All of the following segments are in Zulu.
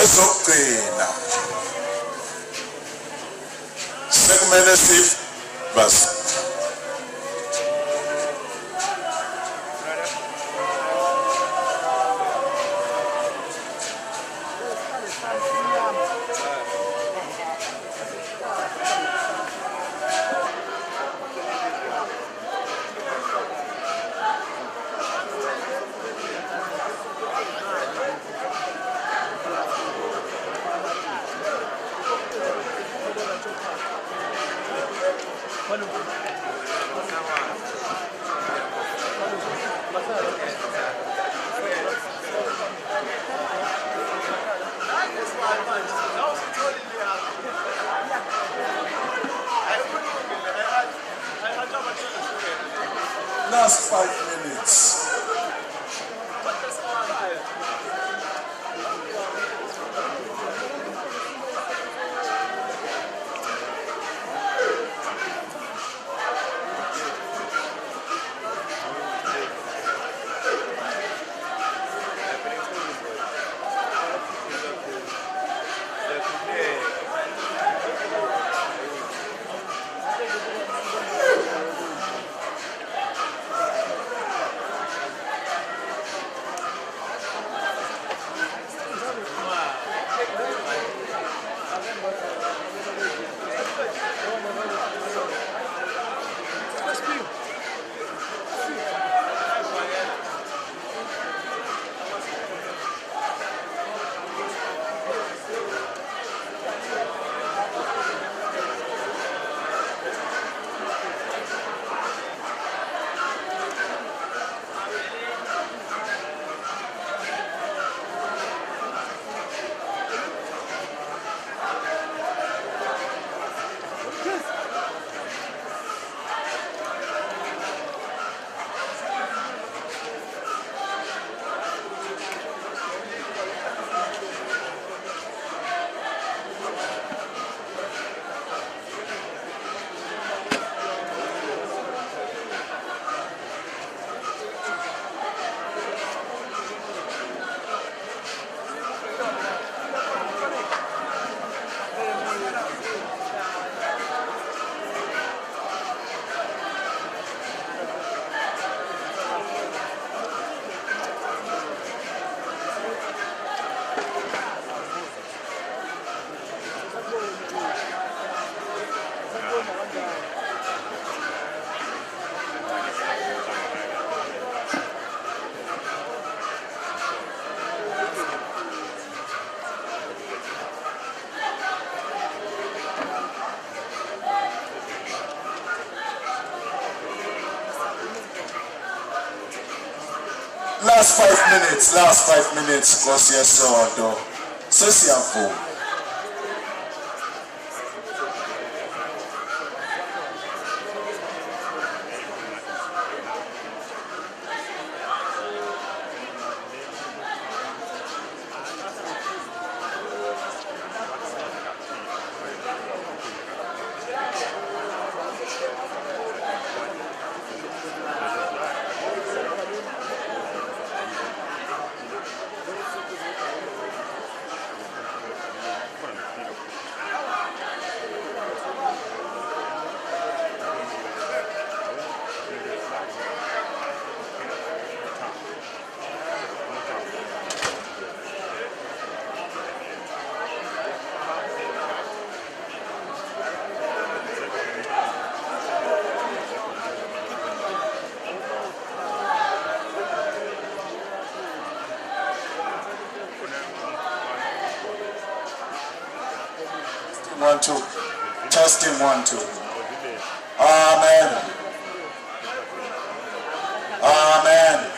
ezokugcina sekumele basi last 5 minutes. Last 5 minutes, because you're so simple. One, two. Testing 1, 2. Amen. Amen.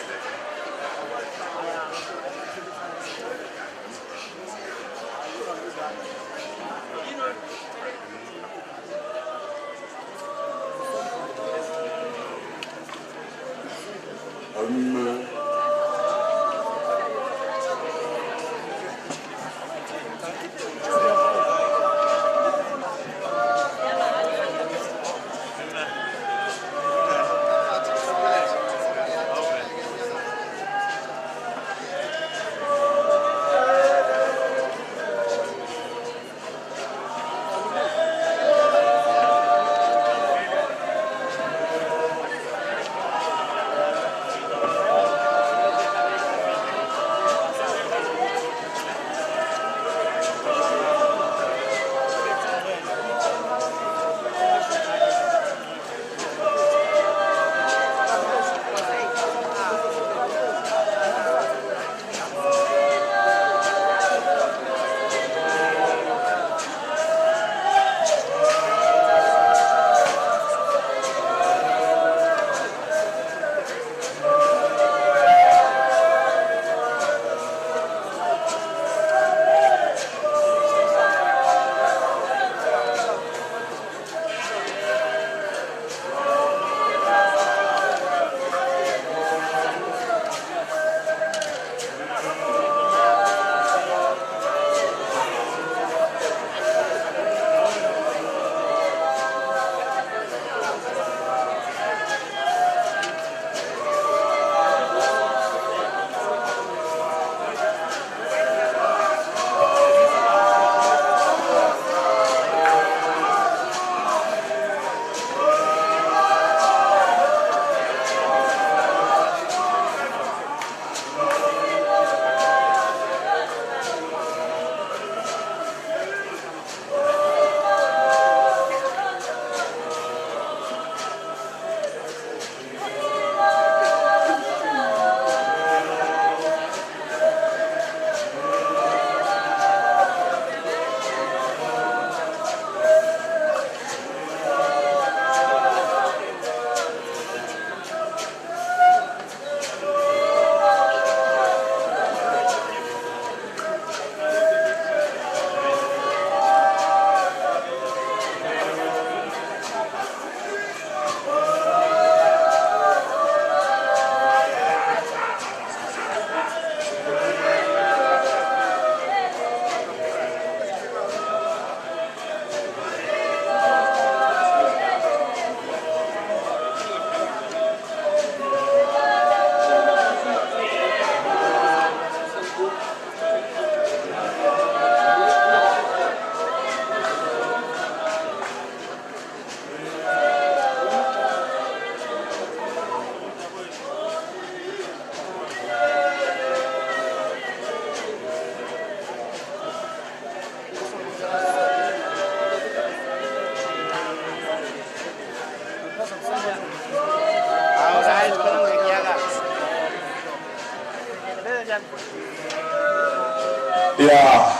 Yeah.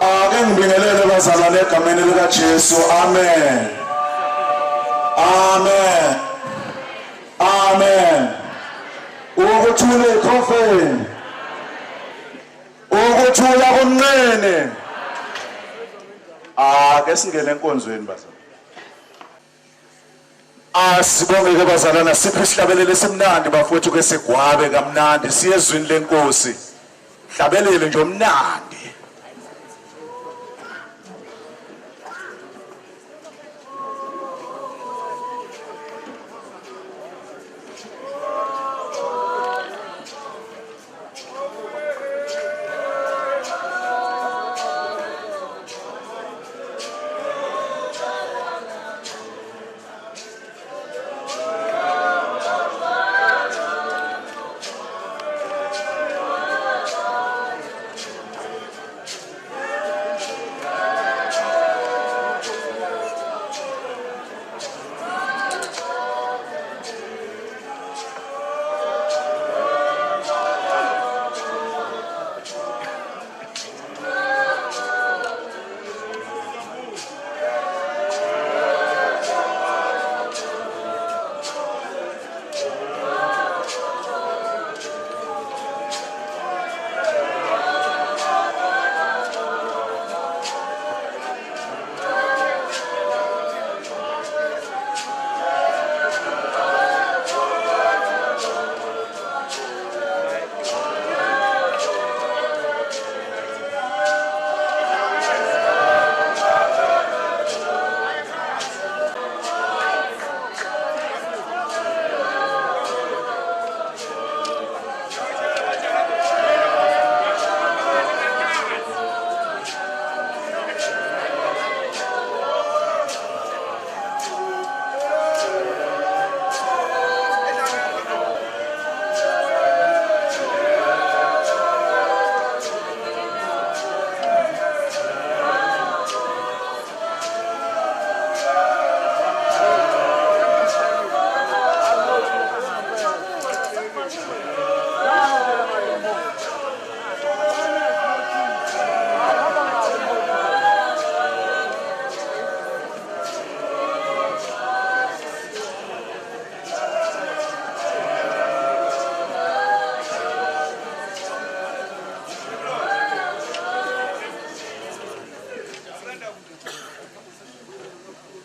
Ake ngibingelele bazalwane egameni lika Jesu. Amen. Amen. Amen. Ukuthula ekhofeni. Ukuthula kunqene. Ake singene enkonzweni bazalwane. Asibonge ke bazalwana siphe isihlabelele esimnandi bafowethu ke segwabe kamnandi siye ezwini lenkosi. Hlabelele nje omnandi.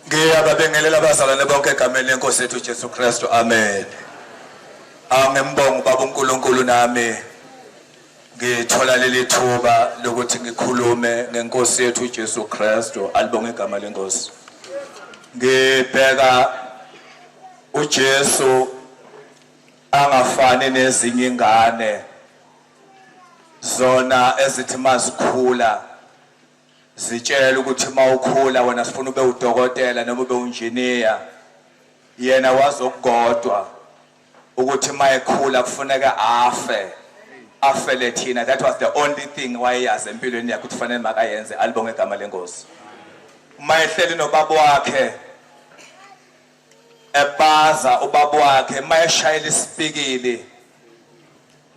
Ngeyababengelela abazalwane bonke egameni lenkosi yethu Jesu Kristu. Amen. Angembonga baba uNkulunkulu nami ngithola leli thuba lokuthi ngikhulume ngenkosi yethu Jesu Kristu. Alibonge igama lenkosi. Ngibheka uJesu angafani nezinye ingane zona ezithi mazikhula zitshela ukuthi mawukhula wena sifuna ube udokotela noma ube unjiniya. Yena wazokugodwa ukuthi mayekhula kufuneka afele thina. That was the only thing wayeyazi empilweni yakhe ukuthi fanele makayenze. Alibonge igama lenkosi. Mayehleli nobaba wakhe ebaza ubaba wakhe mayeshayela isipikili,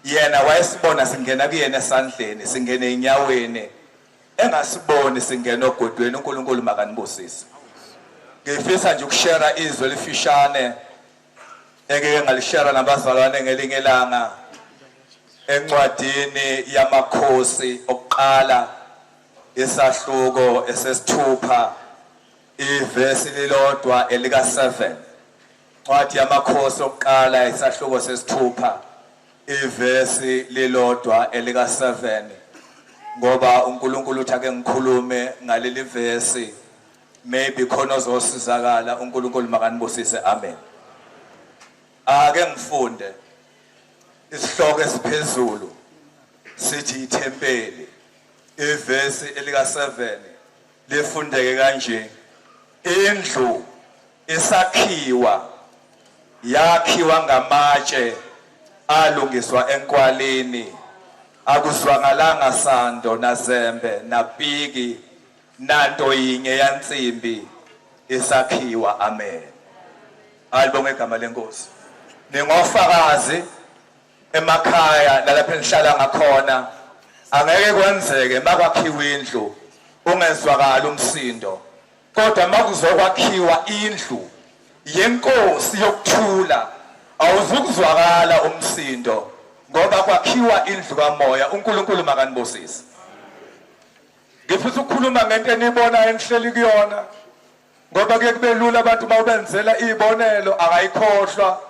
yena wayesibona singena kuyena esandleni singene enyaweni, engasiboni singena ogodweni. uNkulunkulu makanibusise. Ngifisa nje ukushare izwi elifishane engeke ngalishare nabazalwane ngelinye ilanga encwadini yamakhosi okuqala isahluko esesithupha ivesi lilodwa elika 7. Incwadi yamakhosi okuqala isahluko sesithupha ivesi lilodwa elika 7. Ngoba uNkulunkulu uthi ake ngikhulume ngaleli vesi, maybe khona ozosizakala. uNkulunkulu makanibusise. Amen. Ake ngifunde isihloko esiphezulu sithi ithempeli. Ivesi elika 7 lifundeke kanje: indlu isakhiwa yakhiwa ngamatshe alungiswa enkwaleni, akuzwangalanga sando nazembe napiki nanto yinye yansimbi isakhiwa. Amen. Alibonge igama lenkosi. Ningofakazi emakhaya lalapha engihlala ngakhona angeke kwenzeke makwakhiwa indlu ungezwakala umsindo kodwa makuzokwakhiwa indlu yenkosi yokuthula awuzukuzwakala umsindo ngoba kwakhiwa indlu kamoya uNkulunkulu makanibusise ngifisa ukukhuluma ngento enibona enhleli kuyona ngoba ke kube lula abantu mawubenzela izibonelo akayikhohlwa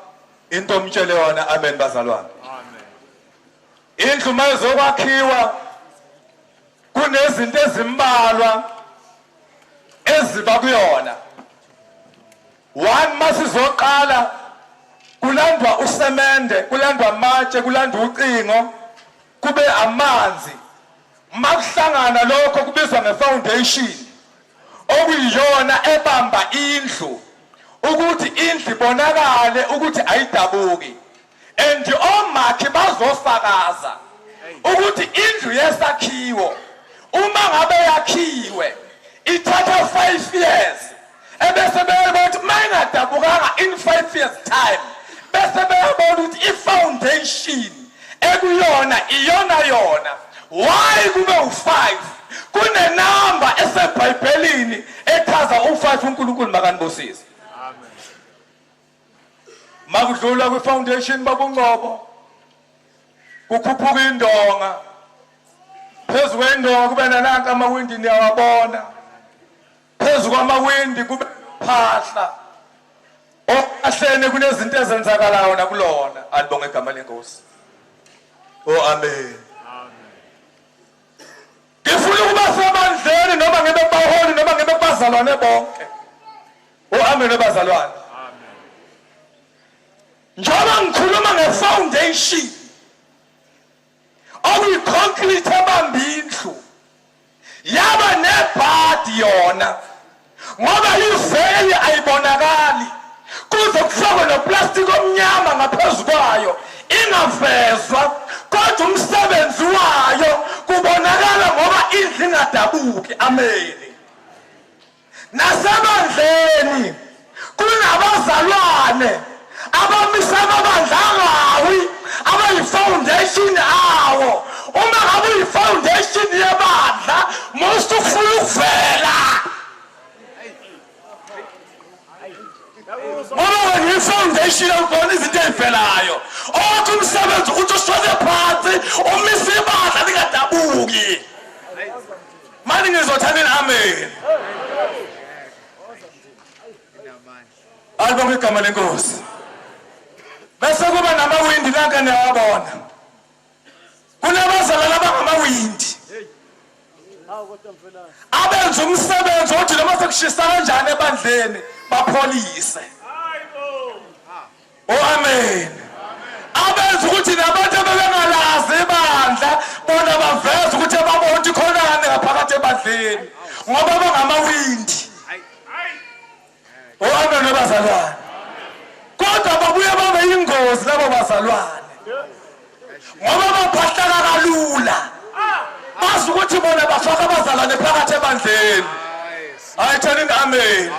into omtshele yona amen bazalwane amen indlu mayizokwakhiwa kunezinto ezimbalwa eziba kuyona one masizoqala kulandwa usemende kulandwa amatshe kulandwa ucingo kube amanzi makuhlangana lokho kubizwa ngefoundation okuyiyona ebamba indlu ukuthi indlu ibonakale ukuthi ayidabuki and omakhi bazofakaza ukuthi indlu yesakhiwo uma ngabe yakhiwe ithatha 5 years ebese beyibona ukuthi mayingadabukanga in 5 years time bese beyibona ukuthi ifoundation ekuyona iyona why kube u5 kunenamba eseBhayibhelini echaza u5 uNkulunkulu makanibusise amen makudlula kwifoundation babungcobo kukhuphuka indonga phezu kwendonga kube nananka amawindi niyawabona phezu kwamawindi kube phahla okahlene kunezinto ezenzakalayo nakulona alibonge igama lenkosi amen ngifuna ukuba semandleni noma ngibe kubaholi noma ngibe kubazalwane bonke amen abazalwane amen njengoba ngikhuluma ngefoundation okuyiconcrete ebamba indlu yaba nebhadi yona ngoba iveli ayibonakali kuze kufakwe noplastic omnyama ngaphezu kwayo ingavezwa kodwa umsebenzi wayo kubonakala ngoba indlu ingadabuki amen nasemandleni kunabazalwane abamisa amabandla angawi abayifoundation awo uma ngabe uyifoundation yebandla most ufuna ukuvela ngoba wena ifoundation awubona izinto ezivelayo othi umsebenzi ukuthi ushone phansi umise ibandla lingadabuki manje ngizothandeni amen alibonge igama lenkosi bese kuba namawindi lanka niyawabona kunabazalwane abangamawindi abenza umsebenzi othi noma sekushisa kanjani ebandleni bapholise amen abenza ukuthi nabantu abengalazi ibandla bona baveza ukuthi babona ukuthi khonani ngaphakathi ebandleni ngoba bangamawindi amen abazalwane kodwa babuye babe ingozi labo bazalwane ngoba baphahla kalula bazi ukuthi bona bafaka abazalwane phakathi ebandleni ayithani amen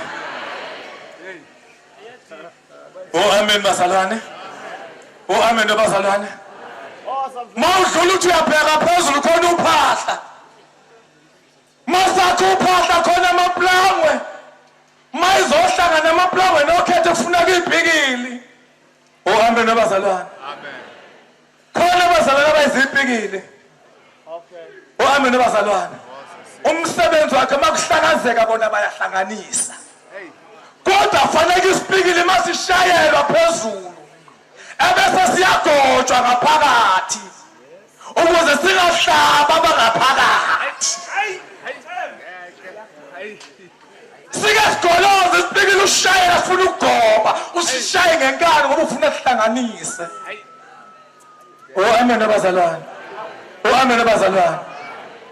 amen bazalwane amen abazalwane mawudlula uthi uyabheka phezulu khona uphahla masakho uphahla khona amaplangwe mayizohlangana amaplangwe nokhethe kufuna kuyibhikili amen abazalwane amen khona abazalwane abayizibhikili amen abazalwane umsebenzi wakhe makuhlakazeka bona bayahlanganisa kodwa fanele isibhikili masishayelwa phezulu ebese siyagojwa ngaphakathi ukuze singahlaba abangaphakathi sikagoloza isibhikili ushayela ufuna ukugoba usishaye ngenkani ngoba ufuna sihlanganise amen abazalwane amen abazalwane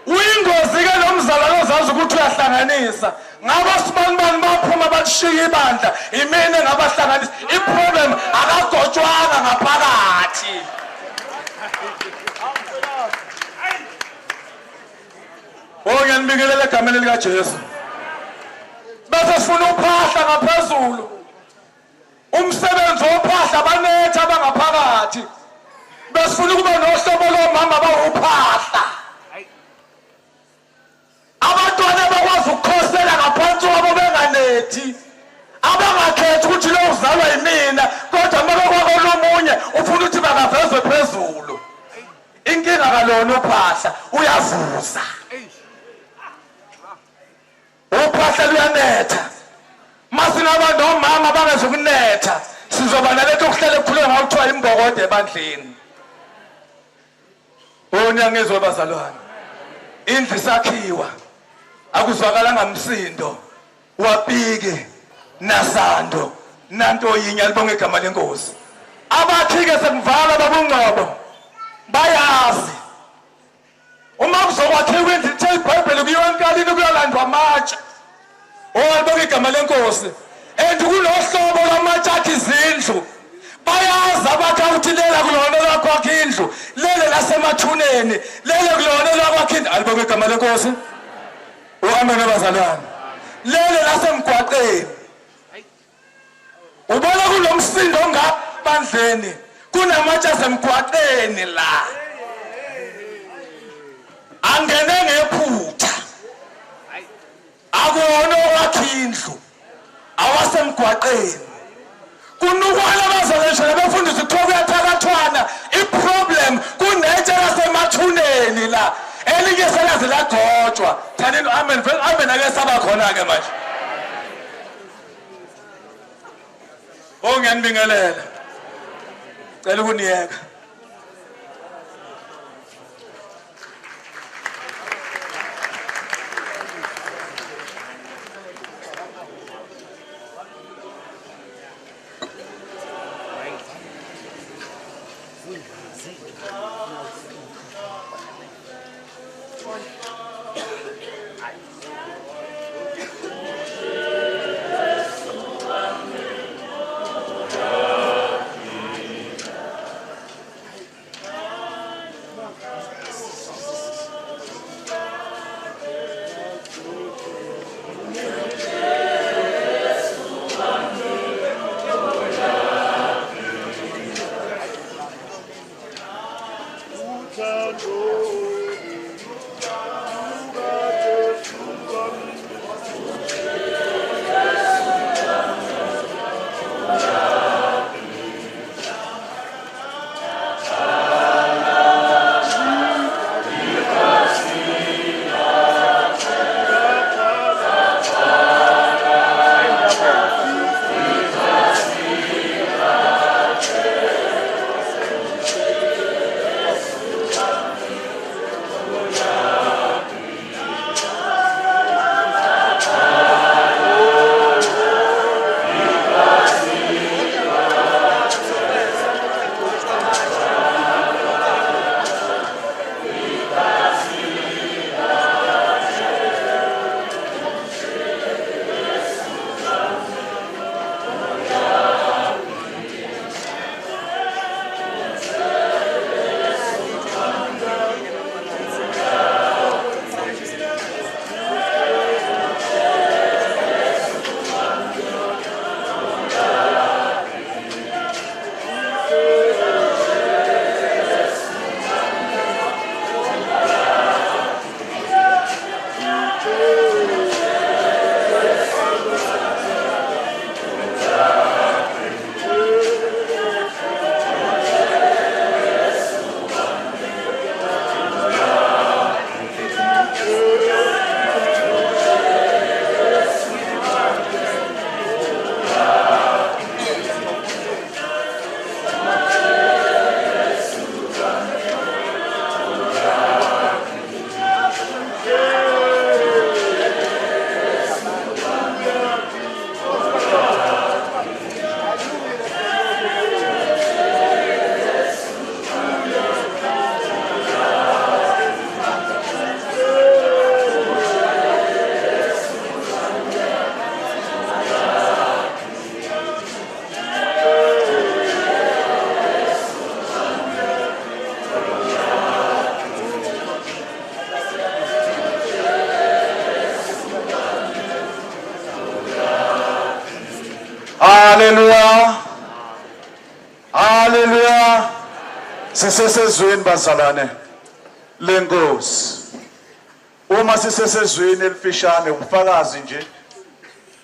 uyingozi ke lo mzalwane ozazi ukuthi uyahlanganisa ngaba sibanibani baphuma bakushiya ibandla imene ngabahlanganisa iproblem akagotshwanga ngaphakathi ngiyanibikelela egameni likaJesu bese sifuna uphahla ngaphezulu umsebenzi wophahla banetha abangaphakathi besifuna ukuba nohlobo lomama bawuphahla abangakhethi ukuthi lo uzalwa yimina kodwa mabekwako lomunye ufuna ukuthi bakavezwe phezulu. Inkinga kalona uphahla uyavuza. Uphahla luyanetha. Masingaba nomama bangezokunetha sizoba naletho okuhlele kukhuleka ngakuthiwa imbokode ebandleni. Onyangezwe bazalwane. Indlu sakhiwa akuzwakala ngamsindo wapike nasando nanto yinya libonge igama lenkosi. Abakhike semvala babungqobo bayazi uma kuzokwakhiwa indlu ithe iBhayibheli kuyiwankalini kuyalandwa amatshe. Libonge igama lenkosi. And kulohlobo lwamatshe akhe izindlu bayazi abakawuthi lela kulona lwakwakhe indlu lele lasemathuneni lele kulona lwakwakhe indlu. Alibonge igama lenkosi. Amen abazalwane. Lele lasemgwaqeni ubona kulomsindo ngaphandleni kunamatshe asemgwaqeni la angene ngephutha akuwona okwakhe indlu awasemgwaqeni kunukwana abazalwane befundisa ukuthi kuyathakathwana iproblem kunetshe lasemathuneni la elinye selaze lagcotshwa. Thanini amen. Amen ake saba khona ke manje. Ngiyanibingelela. Cela ukuniyeka. Hallelujah. Hallelujah. Sisesezweni bazalwane lenkosi. Uma sisesezweni elifishane ubufakazi nje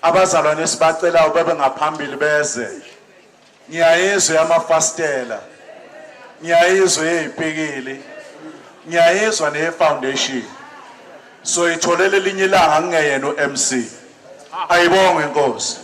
abazalwane sibacela ubebe ngaphambili beze ngiyayizwe amafastela ngiyayizwe ezipikili ngiyayizwa nefoundation so itholele linye ilanga ngiyena uMC ayibonge inkosi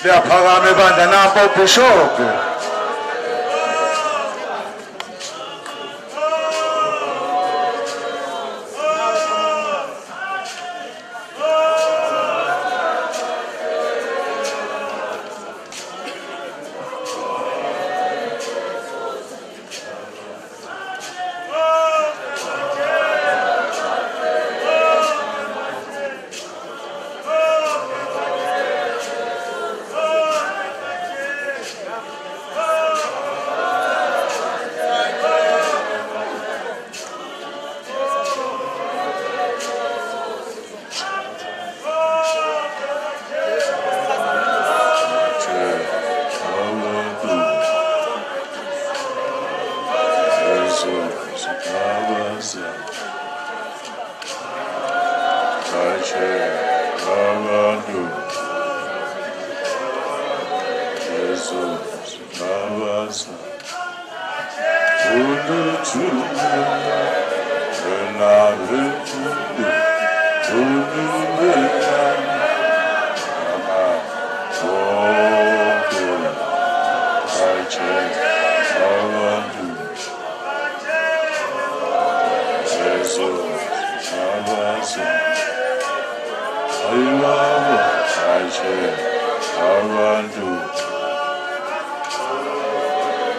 liyaphakama ibandla napho bishop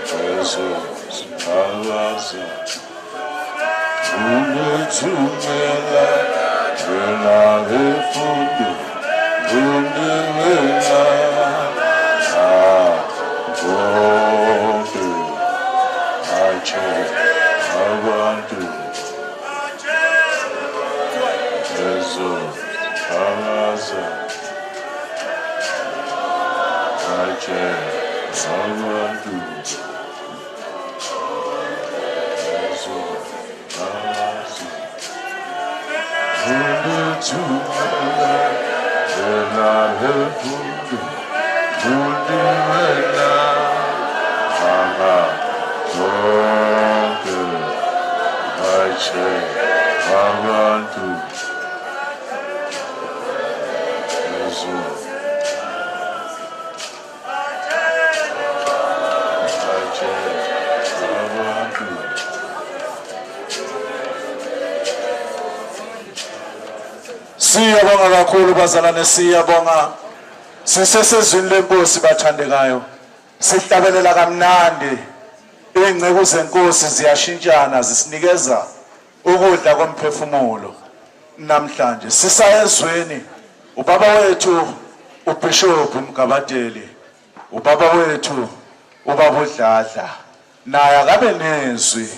Jesus, alaza. Umetumela, vela hefundu, undivela. Bondu, ache, abantu. Jesus, alaza. Ache, abantu. Siyabonga kakhulu bazalwane, siyabonga sisesezwini lenkosi bathandekayo, sihlabelela kamnandi. Ingcebo zenkosi ziyashintshana zisinikeza ukudla komphefumulo. Namhlanje sisayezweni ubaba wethu uBishop Mgabadeli, ubaba wethu ubaba uDladla naye akabe nezwi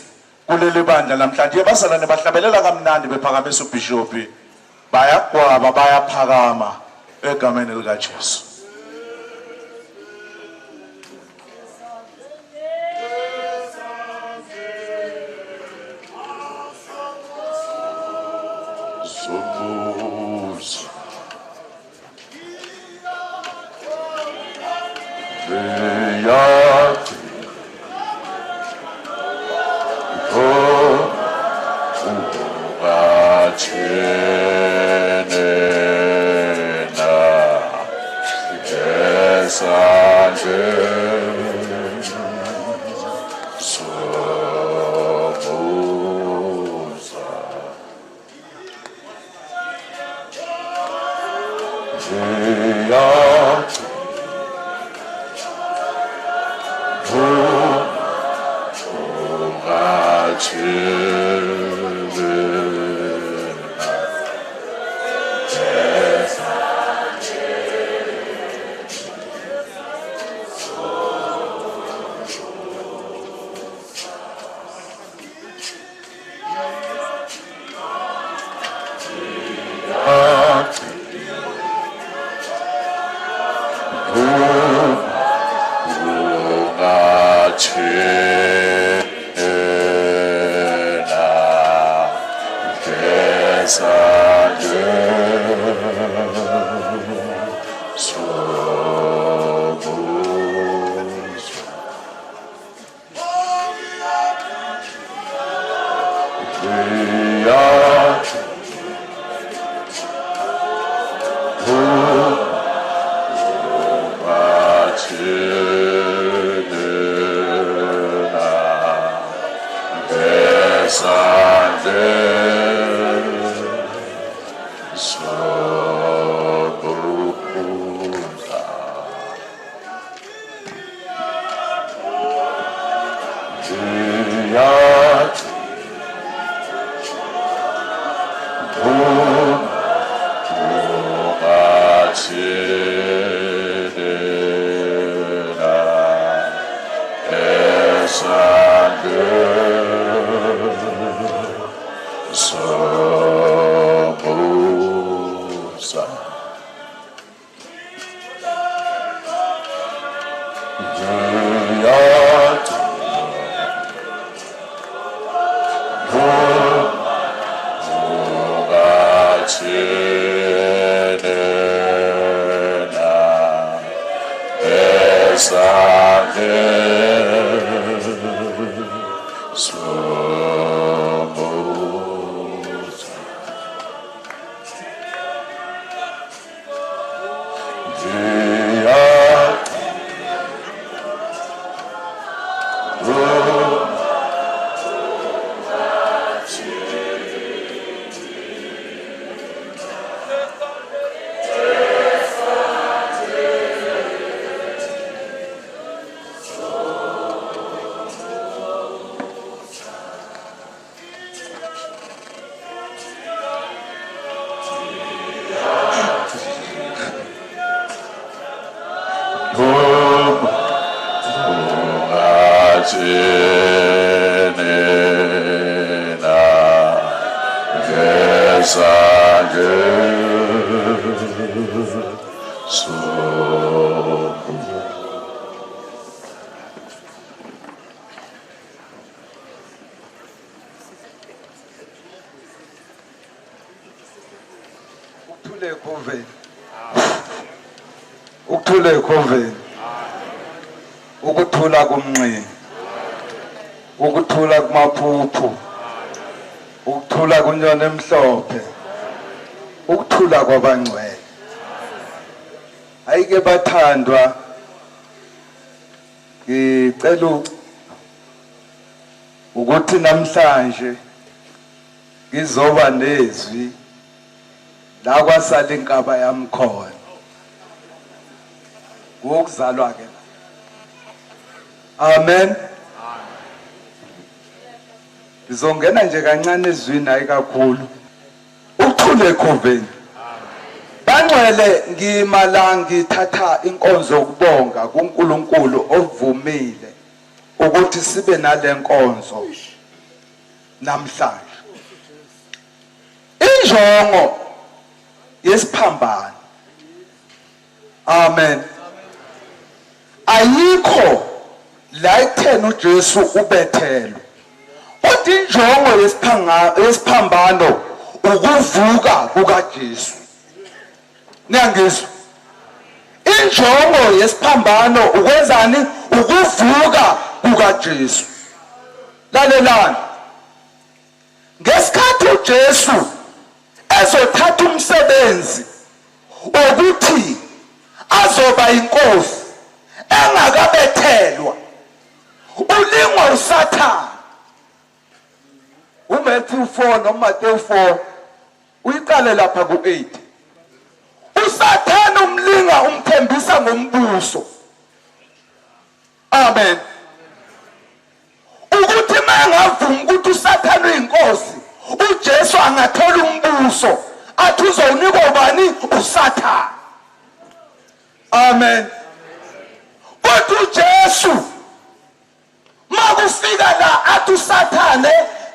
kuleli bandla namhlanje. Bazalwane bahlabelela kamnandi bephakamisa uBishop, bayagwaba bayaphakama egameni likaJesu. Somos Veyate Tinina Kesanje So ukuthula ekhoveni ukuthula kumnqi ukuthula kumaphuphu ukuthula kunyoni emhlophe ukuthula kwabangcwele ayike bathandwa ngicela ukuthi namhlanje ngizoba nezwi la kwasala inkaba yami khona ngokuzalwa ke amen ngizongena nje kancane ezwini hayi kakhulu ukuthula ekhoveni bangcwele ngimala ngithatha inkonzo yokubonga kuNkulunkulu ovumile ukuthi sibe nale nkonzo namhlanje injongo yesiphambano amen ayikho la ekutheni uJesu ubethelwe kodwa injongo yesiphambano ukuvuka kukaJesu niyangizwa injongo yesiphambano ukwenzani ukuvuka kukaJesu lalelani ngesikhathi uJesu ezothatha umsebenzi ukuthi azoba inkosi engakabethelwa ulingwa uSathane uMatthew 4 noMateyu 4 uyiqale lapha ku8 uSathane umlinga umthembisa ngombuso amen ukuthi mangavuma ukuthi uSathane uyinkosi uJesu angathola umbuso athi uzowunikwa ubani uSathane amen kodwa uJesu makufika la athi uSathane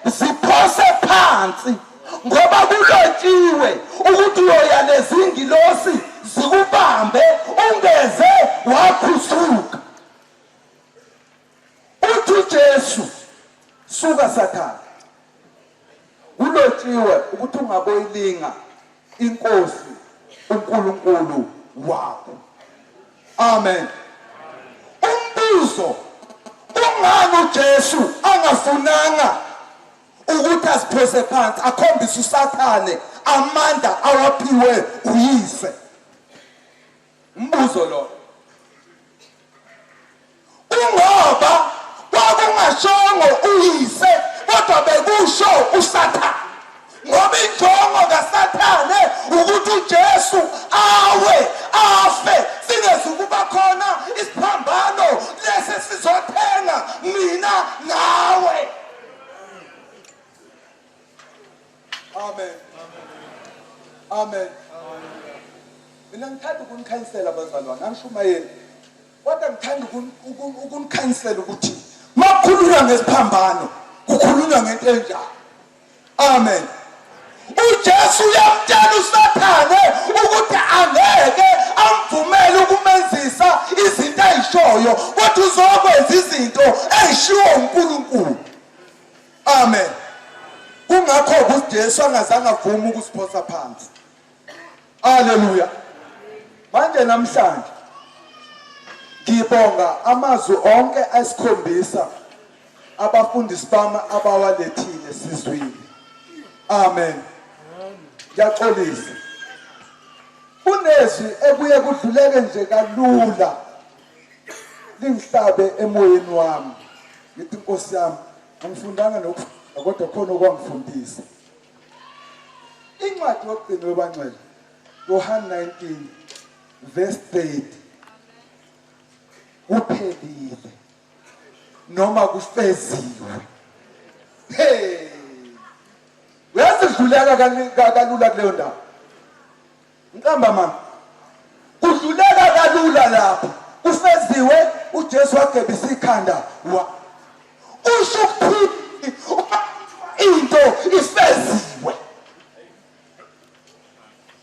ziphose phansi ngoba kulotshiwe ukuthi uyoya lezingilosi zikubambe ungeze wakhusuka uthi uJesu suka Sathane kulotshiwe ukuthi ungaboyilinga inkosi uNkulunkulu wakho amen umbuzo ungani uJesu angafunanga ukuthi asiphose phansi akhombise uSathane amandla awaphiwe uyise umbuzo lo kungoba kwakungashongo uyise kodwa bekusho uSathane ngoba injongo kaSathane ukuthi uJesu awe afe singezukuba khona isiphambano lesi sizothenga mina nawe amen amen mina ngithanda ukunikhansela bazalwane angishumayeli kodwa ngithanda ukunikhansela ukuthi makukhulunywa ngesiphambano kukhulunywa ngento enjalo amen uJesu uyamtshela uSathane ukuthi angeke amvumele ukumenzisa izinto ayishoyo kodwa uzokwenza izinto ezishiwo uNkulunkulu amen kungakho uJesu angazange avume ukusiphosa phansi haleluya manje namhlanje ngibonga amazwi onke asikhombisa abafundisi bami abawalethile sizwile amen ngiyaxolisa kunezwi ebuye kudluleke nje kalula lingihlabe emoyeni wami ngithi Nkosi yami ngifundanga kodwa khona okwangifundisa incwadi yokugcina webangcwele Yohana 19 verse 30 kuphelile noma kufeziwe hey uyazidluleka kalula kuleyo ndawo ngihamba mama kudluleka kalula lapho kufeziwe uJesu wagebisa ikhanda usho ukuthini into ifeziwe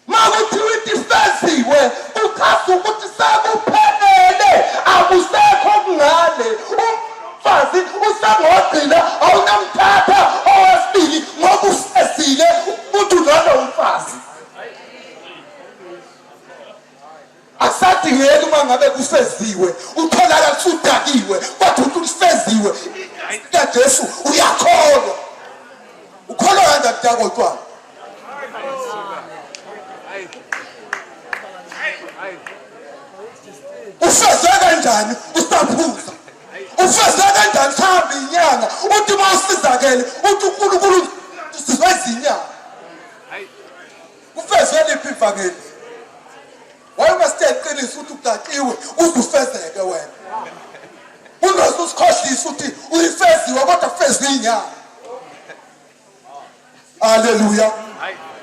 makuthiwa into ifeziwe uchaza ukuthi sekuphelele akusekho okungale umfazi usangogcina awunamthatha owesibili ngoba ufezile umuntu nalo umfazi asadingeki uma ngabe kufeziwe utholakala usudakiwe kodwa umuntu ufeziwe kaJesu uyakholwa ukholwa kanjani dakotwana ufeze kanjani usaphuza ufeze kanjani sihamba inyanga uthi mawusizakele uthi uNkulunkulu usizweza inyanga ufeze liphi ivangeli wayengasiqinisa uthi udakiwe uzufezeke wena unosusikhohlisa uthi uyifeziwe kodwa feze inyanga haleluya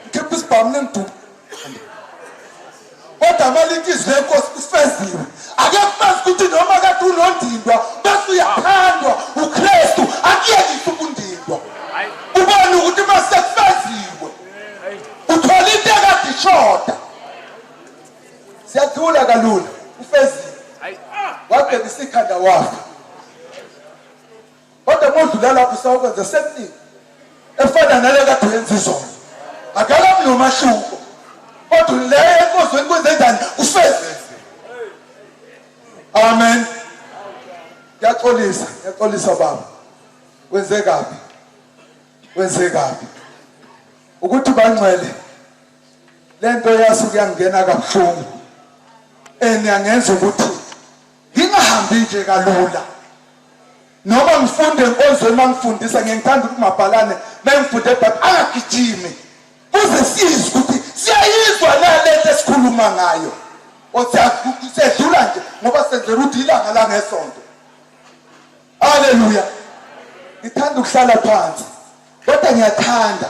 ngiphi isibhamu nenduku kodwa amalinkizi lenkosi ufeziwe akekufezi ukuthi noma kade unondindwa bese uyathandwa uKristu akuyekise ubundindwa ubone ukuthi masekufeziwe uthola into ekade ishoda siyadlula kalula ufeziwe wabhekisa ikhanda wafa kodwa modlula lapho sawukwenza semnini efana nale kade uyenza izona akala nomahluko kodwa le enkozweni kwenze njani ufeze amen yaxolisa baba wenze kabi ukuthi bangcwele lento yasuke yangena kabuhlungu angenza ukuthi ngingahambi nje kalula noma ngifunde enkonzweni mangifundisa ngiyithanda ukuthi mabhalane mengifunde but angagijimi kuze sizwe ukuthi siyayizwa lento esikhuluma ngayo osedlula nje ngoba senzela ukuthi ilanga la ngesonto haleluya ngithanda ukuhlala phansi kodwa ngiyathanda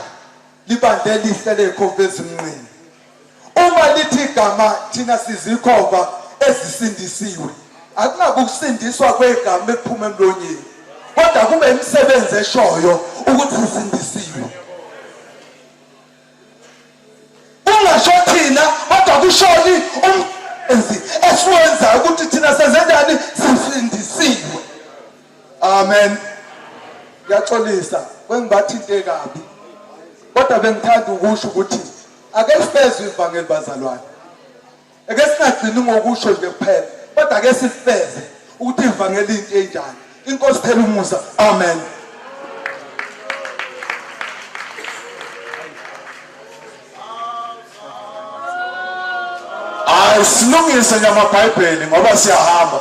libande lihle lekhova ezimnqini uma lithi igama thina sizikhova ezisindisiwe akunaku ukusindiswa kwegama ephuma emlonyeni kodwa kube imisebenzi eshoyo ukuthi sisindisiwe ungasho thina kodwa kushoni umsebenzi esiwenza ukuthi thina senzeni sisindisiwe amen ngiyaxolisa kwengibathi into ekabi kodwa bengithanda ukusho ukuthi ake sifeze ivangeli bazalwane ake singagcini ngokusho nje kuphela kodwa ake sifeze ukuthi ivangeli into enjani inkosi phela umusa amen silungise nyamabhayibheli ngoba siyahamba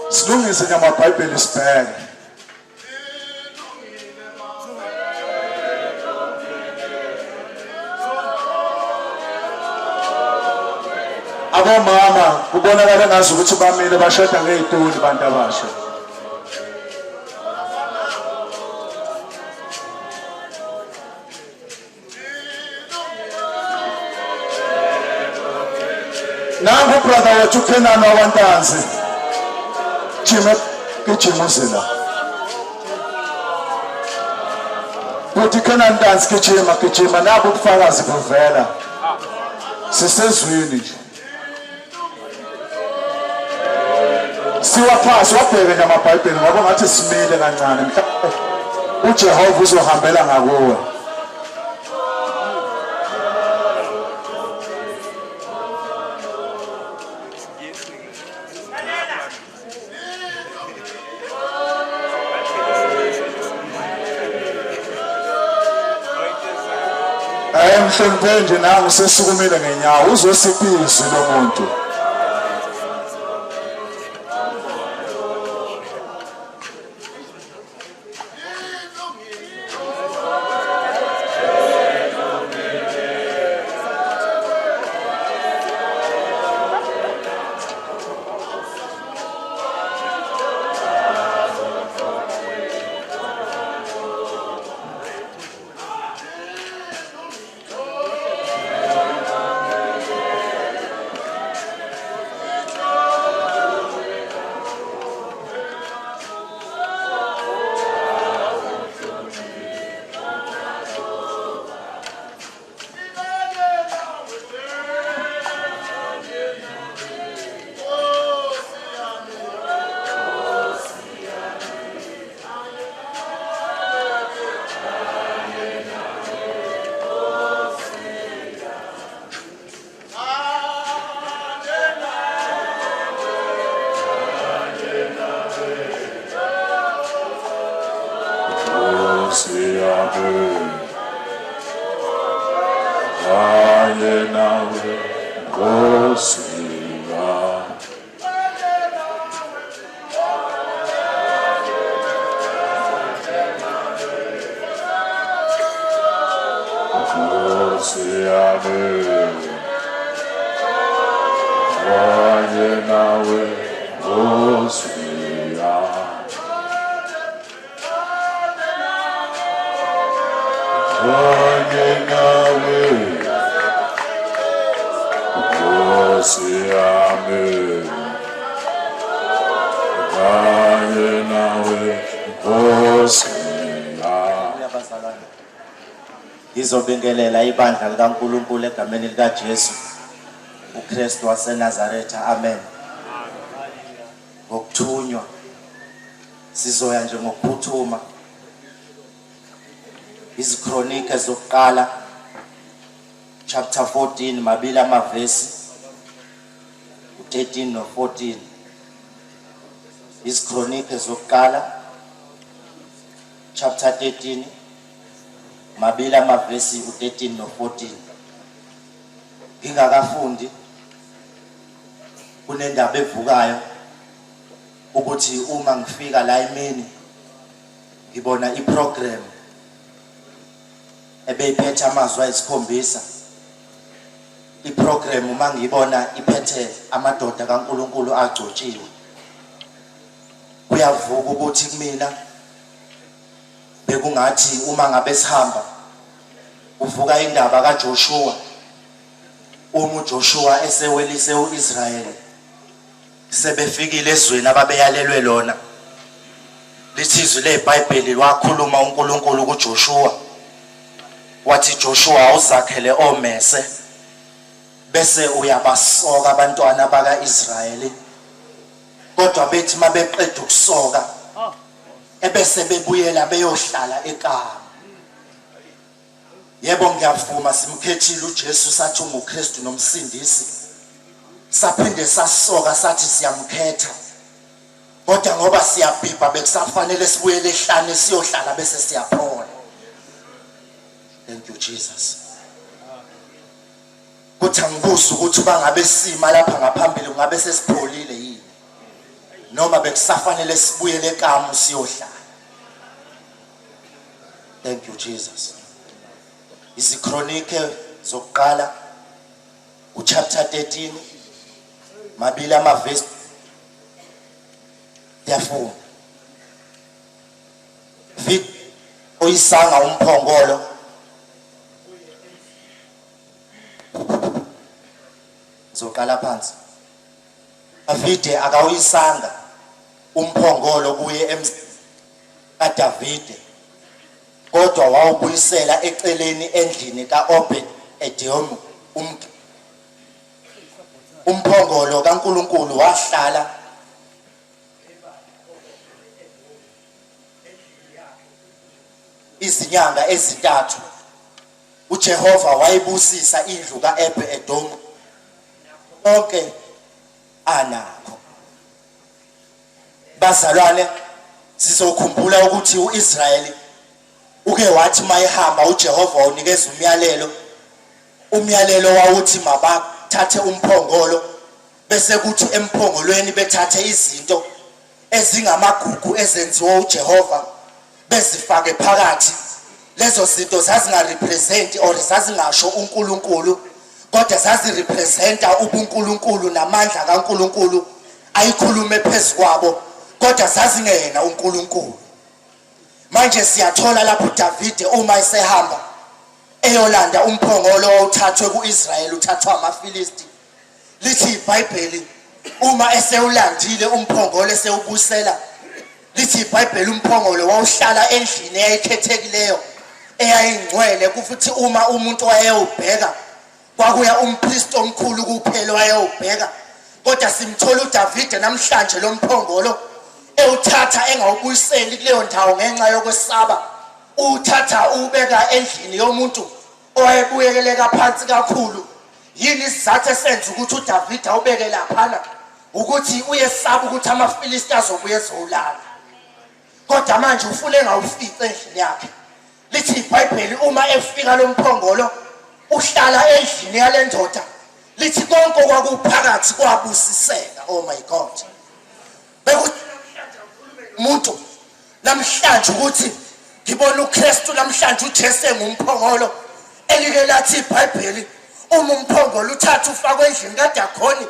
silungise nyamabhayibheli sibheke abomama kubonakala ngazi ukuthi bamile bashoda ngezituli bantu abasha nangu brother wethu Kenana waNtanzi gijimuzela uthi Kenana Ntanzi gijima nabo ubufakazi buvela sisezwini nje siwaphasi wabheke namabhayibheli ngoba ngathi simile kancane mhlawumbe uJehova uzohambela ngakuwe emhloniphe nje nangu sesukumile ngenyawo uzosiphiza lo muntu Nkosi yami kanye nawe Nkosi yami Nkosi yami kanye nawe Nkosi yami kanye nawe Nkosi yami kanye nawe Nkosi yami. Abazalwane, ngizobingelela ibandla likaNkulunkulu egameni likaJesu uKristu waseNazaretha. Amen. Ngokuthunywa sizoya nje ngokuphuthuma izikronike zokuqala chapter 14 mabili amavesi u13 no14. Izikronike zokuqala chapter 13 mabili amavesi u13 no14. Ngingakafundi kunendaba evukayo ukuthi uma ngifika la emini ngibona iprogram ebeyiphethe amazwi ayisikhombisa. Iprogram uma ngibona iphethe amadoda kaNkulunkulu agcotshiwe, kuyavuka ukuthi kumina bekungathi uma ngabe sihamba uvuka indaba kaJoshua. Uma uJoshua esewelise uIsrayeli sebefikile ezweni ababeyalelwe lona, lithi izwi leBhayibheli wakhuluma uNkulunkulu kuJoshua wathi, Joshua uzakhele omese bese uyabasoka abantwana bakaIsrayeli. Kodwa bethi mabeqeda ukusoka ebese bebuyela beyohlala eKama. Yebo, ngiyavuma simkhethile uJesu sathi unguKristu nomsindisi, saphinde sasoka sathi siyamkhetha, kodwa ngoba siyabhibha bekusafanele sibuyele ehlane siyohlala bese siyaphola. Thank you Jesus. Kuthi angibuza ukuthi bangabe sima lapha ngaphambili ngabe sesipholile yini noma bekusafanele sibuyele eKama siyohlala. Thank you Jesus. Izikronike zokuqala uchapter 13 mabili amavesi yafuna vit oyisanga umphongolo zoqala phansi. Davide akawuyisanga umphongolo kuye kaDavide, kodwa wawubuyisela eceleni endlini kaObed Edomu. Umphongolo kaNkulunkulu wahlala izinyanga ezintathu. uJehova wayibusisa indlu kaObed Edomu konke anakho. Bazalwane, sizokhumbula ukuthi uIsrayeli uke wathi mayihamba uJehova unikeza umyalelo wawuthi mabathathe umphongolo bese kuthi emphongolweni bethathe izinto ezingamagugu ezenziwe uJehova bezifake phakathi. Lezo zinto zazingarepresent or zazingasho uNkulunkulu, kodwa zazirepresenta ubuNkulunkulu namandla kaNkulunkulu ayikhulume phezukwabo, kodwa zazingena uNkulunkulu. Manje siyathola lapho uDavide uma esehamba eyolanda umphongolo owuthathwe kuIsrayeli uthathwa amaFilisti. Lithi iBhayibheli uma esewulandile umphongolo esewubusela, lithi iBhayibheli umphongolo wawuhlala endlini eyayikhethekileyo eyayingcwele, kufuthi uma umuntu wayewubheka kwakuya umpriest omkhulu kuphela wayewubheka. Kodwa simthola uDavide namhlanje lo mphongolo ewuthatha engawubuyiseli kuleyo ndawo ngenxa yokwesaba, uthatha ubeka endlini yomuntu owayebuyekeleka phansi kakhulu. Yini isizathu esenza ukuthi uDavide awubeke laphana? Ukuthi uyesaba ukuthi amaFilisti azobuye ezolala. Kodwa manje ufune engawufice endlini yakhe, lithi iBhayibheli uma efika lo mphongolo uhlala endlini yale ndoda lithi konke okwakuphakathi kwabusiseka. Oh my God, bekuthi umuntu namhlanje ukuthi ngibona uKristu namhlanje uJesu engumphongolo elike lathi iBhayibheli uma umphongolo uthatha ufakwe endlini kaDakoni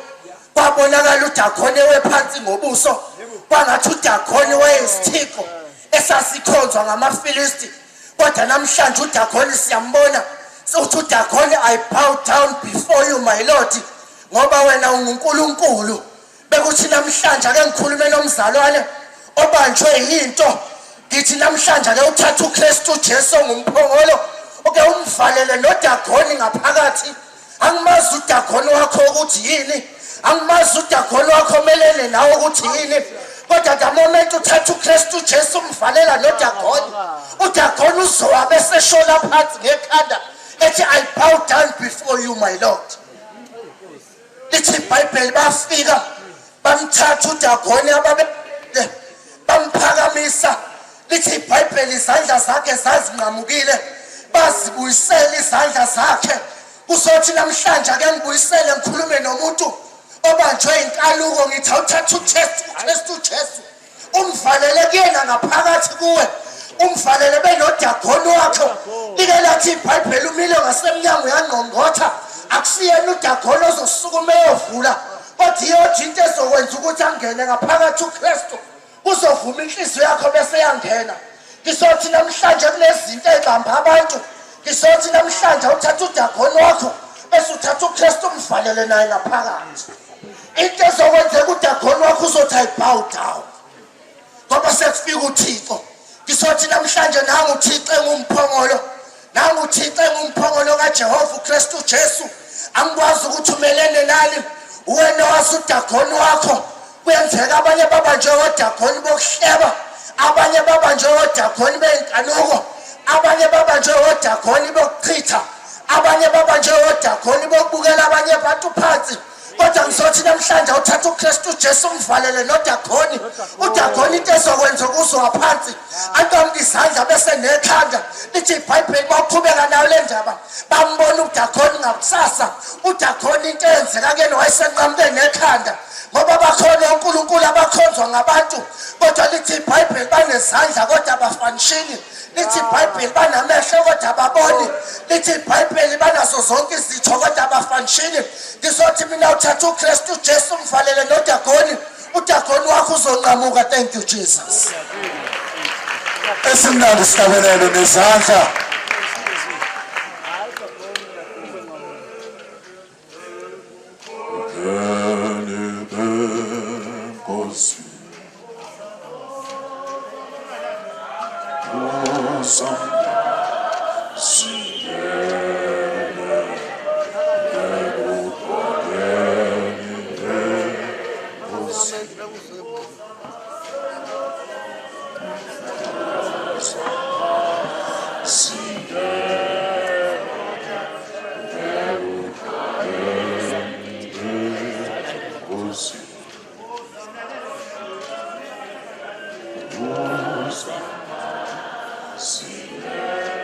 kwabonakala uDakoni wephansi ngobuso kwangathi uDakoni wayesithixo esasikhonzwa ngamaFilisti. Kodwa namhlanje uDakoni siyambona sokuthi uDakoni, I bow down before you my Lord, ngoba wena unguNkulunkulu. Bekuthi namhlanje ake ngikhulume nomzalwane obanjwe yinto ngithi namhlanje ake uthatha uKristu Jesu ngumphongolo oke umvalele noDakoni ngaphakathi. Angimazi uDakoni wakho ukuthi yini, angimazi uDakoni wakho melele nawe ukuthi yini, kodwa the moment uthatha uKristu Jesu umvalela noDakoni, uDakoni uzowa bese shola phansi ngekhanda ethi I bow down before you my Lord. Lithi iBhayibheli bafika bamthatha uDakoni bamphakamisa. Lithi iBhayibheli izandla zakhe zazinqamukile bazibuyisela izandla zakhe. Kusothi namhlanje ake ngibuyisele ngikhulume nomuntu obanjwe inkaluko ngithi awuthatha uKristu Jesu umvalele kuyena ngaphakathi kuwe, umvalele benoDakoni wakho. Like lathi iBhayibheli umile ngasemnyango uyangqongqotha akusiyena uDakoni ozosukuma eyovula, kodwa iyodwa into ezokwenza ukuthi angene ngaphakathi uKristu uzovuma inhliziyo yakho bese yangena. Ngisothi namhlanje kunezinto ezihamba abantu, ngisothi namhlanje uthatha uDakoni wakho bese uthatha uKristu umvalele naye ngaphakathi. Into ezokwenzeka uDakoni wakho uzothi I bow down ngoba sekufika uThixo. Ngisothi namhlanje nangu uThixo engumphongolo, nangu uThixo engumphongolo kaJehova uKristu Jesu. Angikwazi ukuthi umelene nani wena wazi uDakoni wakho. Kuyenzeka abanye babanjwe oDakoni bokuhleba, abanye babanjwe oDakoni benkanuko, abanye babanjwe oDakoni bokuchitha, abanye babanjwe oDakoni bokubukela abanye abantu phansi. Kodwa ngizothi namhlanje uthatha uKristu Jesu umvalele noDakoni. uDakoni into ezokwenza kuzo phansi antombi izandla bese nekhanda. Lithi iBhayibheli baqhubeka nayo le ndaba bambona uDakoni ngakusasa. uDakoni into eyenzeka kuyena wayesenqamuke nekhanda ngoba bakhona uNkulunkulu abakhonzwa ngabantu, kodwa lithi iBhayibheli banezandla kodwa abafanishini. Lithi iBhayibheli banamehlo kodwa ababoni. Lithi iBhayibheli banazo zonke izitho kodwa abafanishini. Ngizothi mina uthatha uKristu Jesu umvalele noDakoni, uDakoni wakho uzonqamuka. Thank you Jesus. Esimnandi sihlabelele nezandla.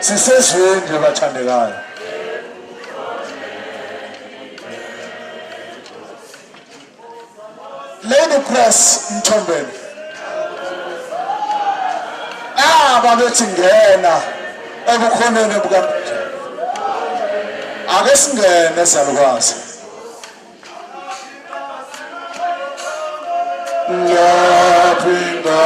Sisezweni abathandekayo. Lady Press Mthombeni. Babethi ngena ebukhoneni bukaMthombeni. Ake singene salukwazi. Lapinga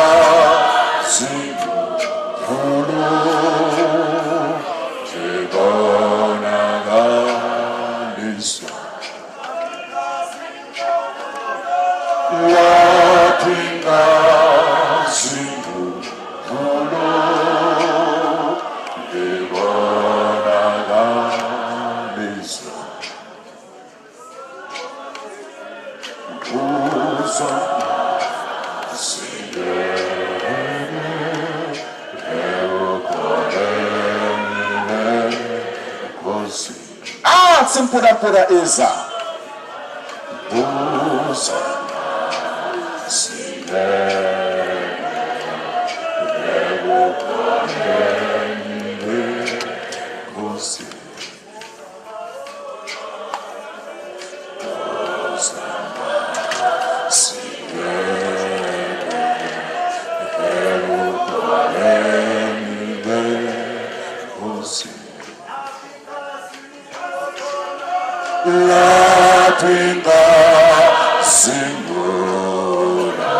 Simpura Eza. pinga singula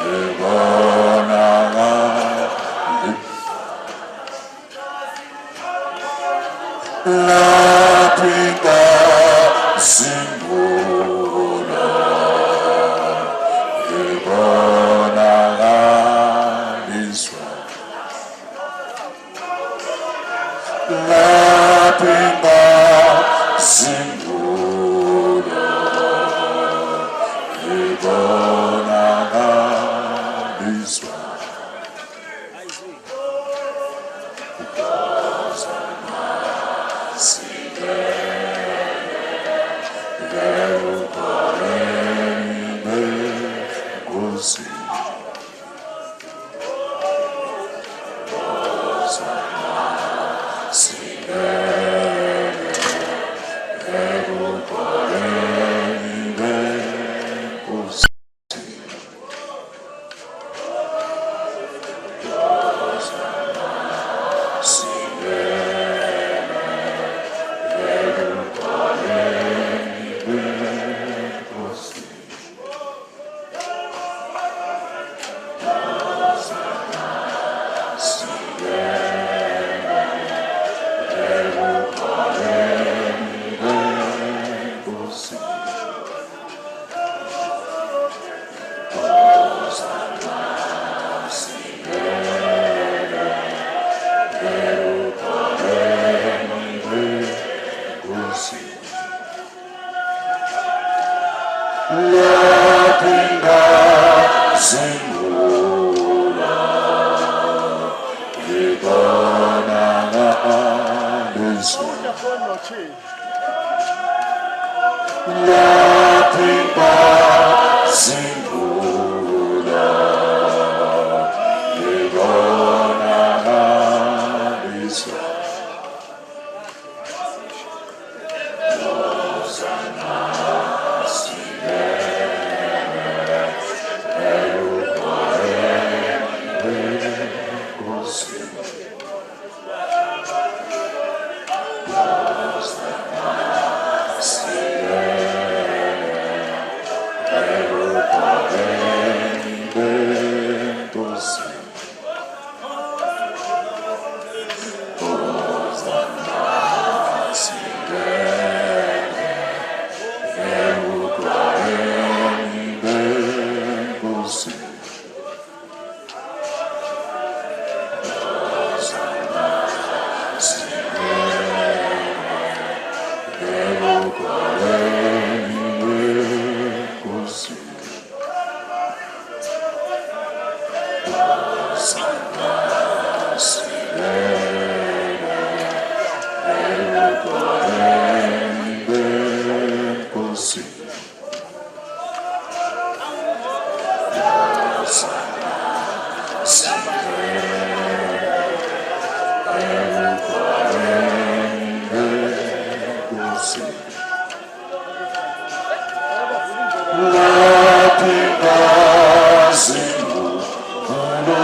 lebona la pinga singula lebona iswa la pinga singula lebona iswa La pinga singula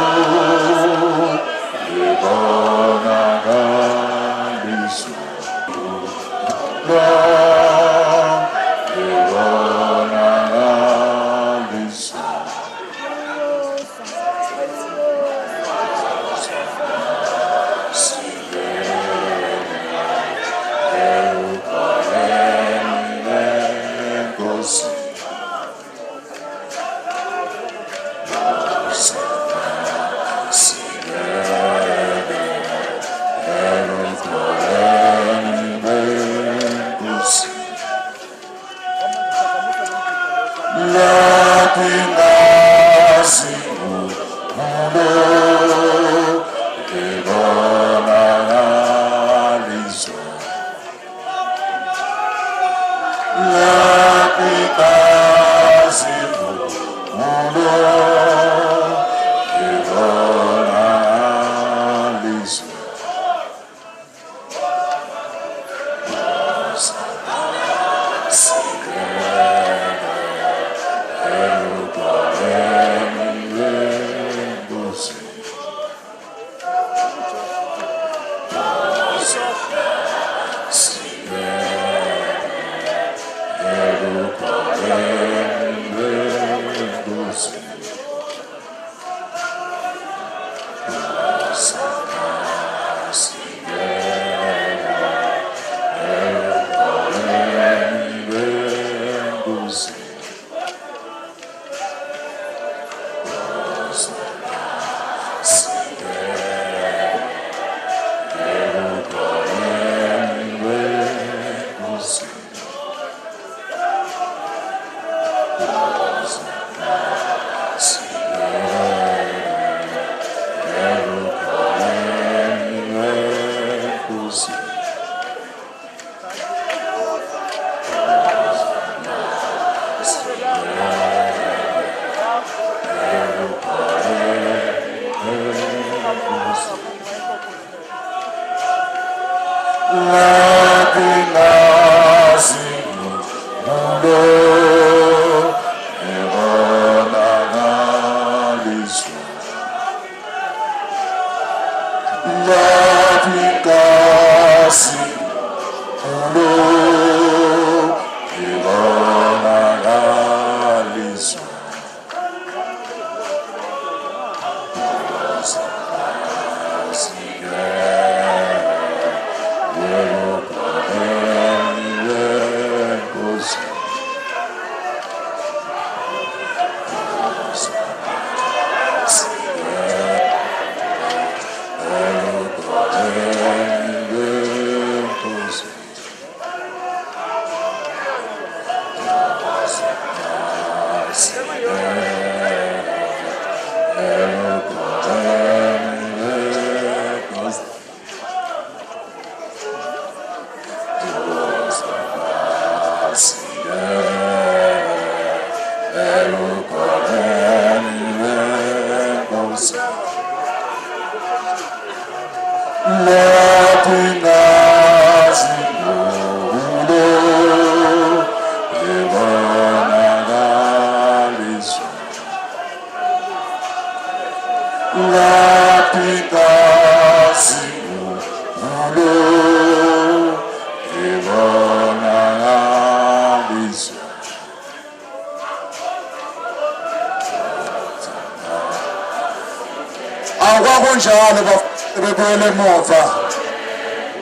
Akunjalo bebele emuva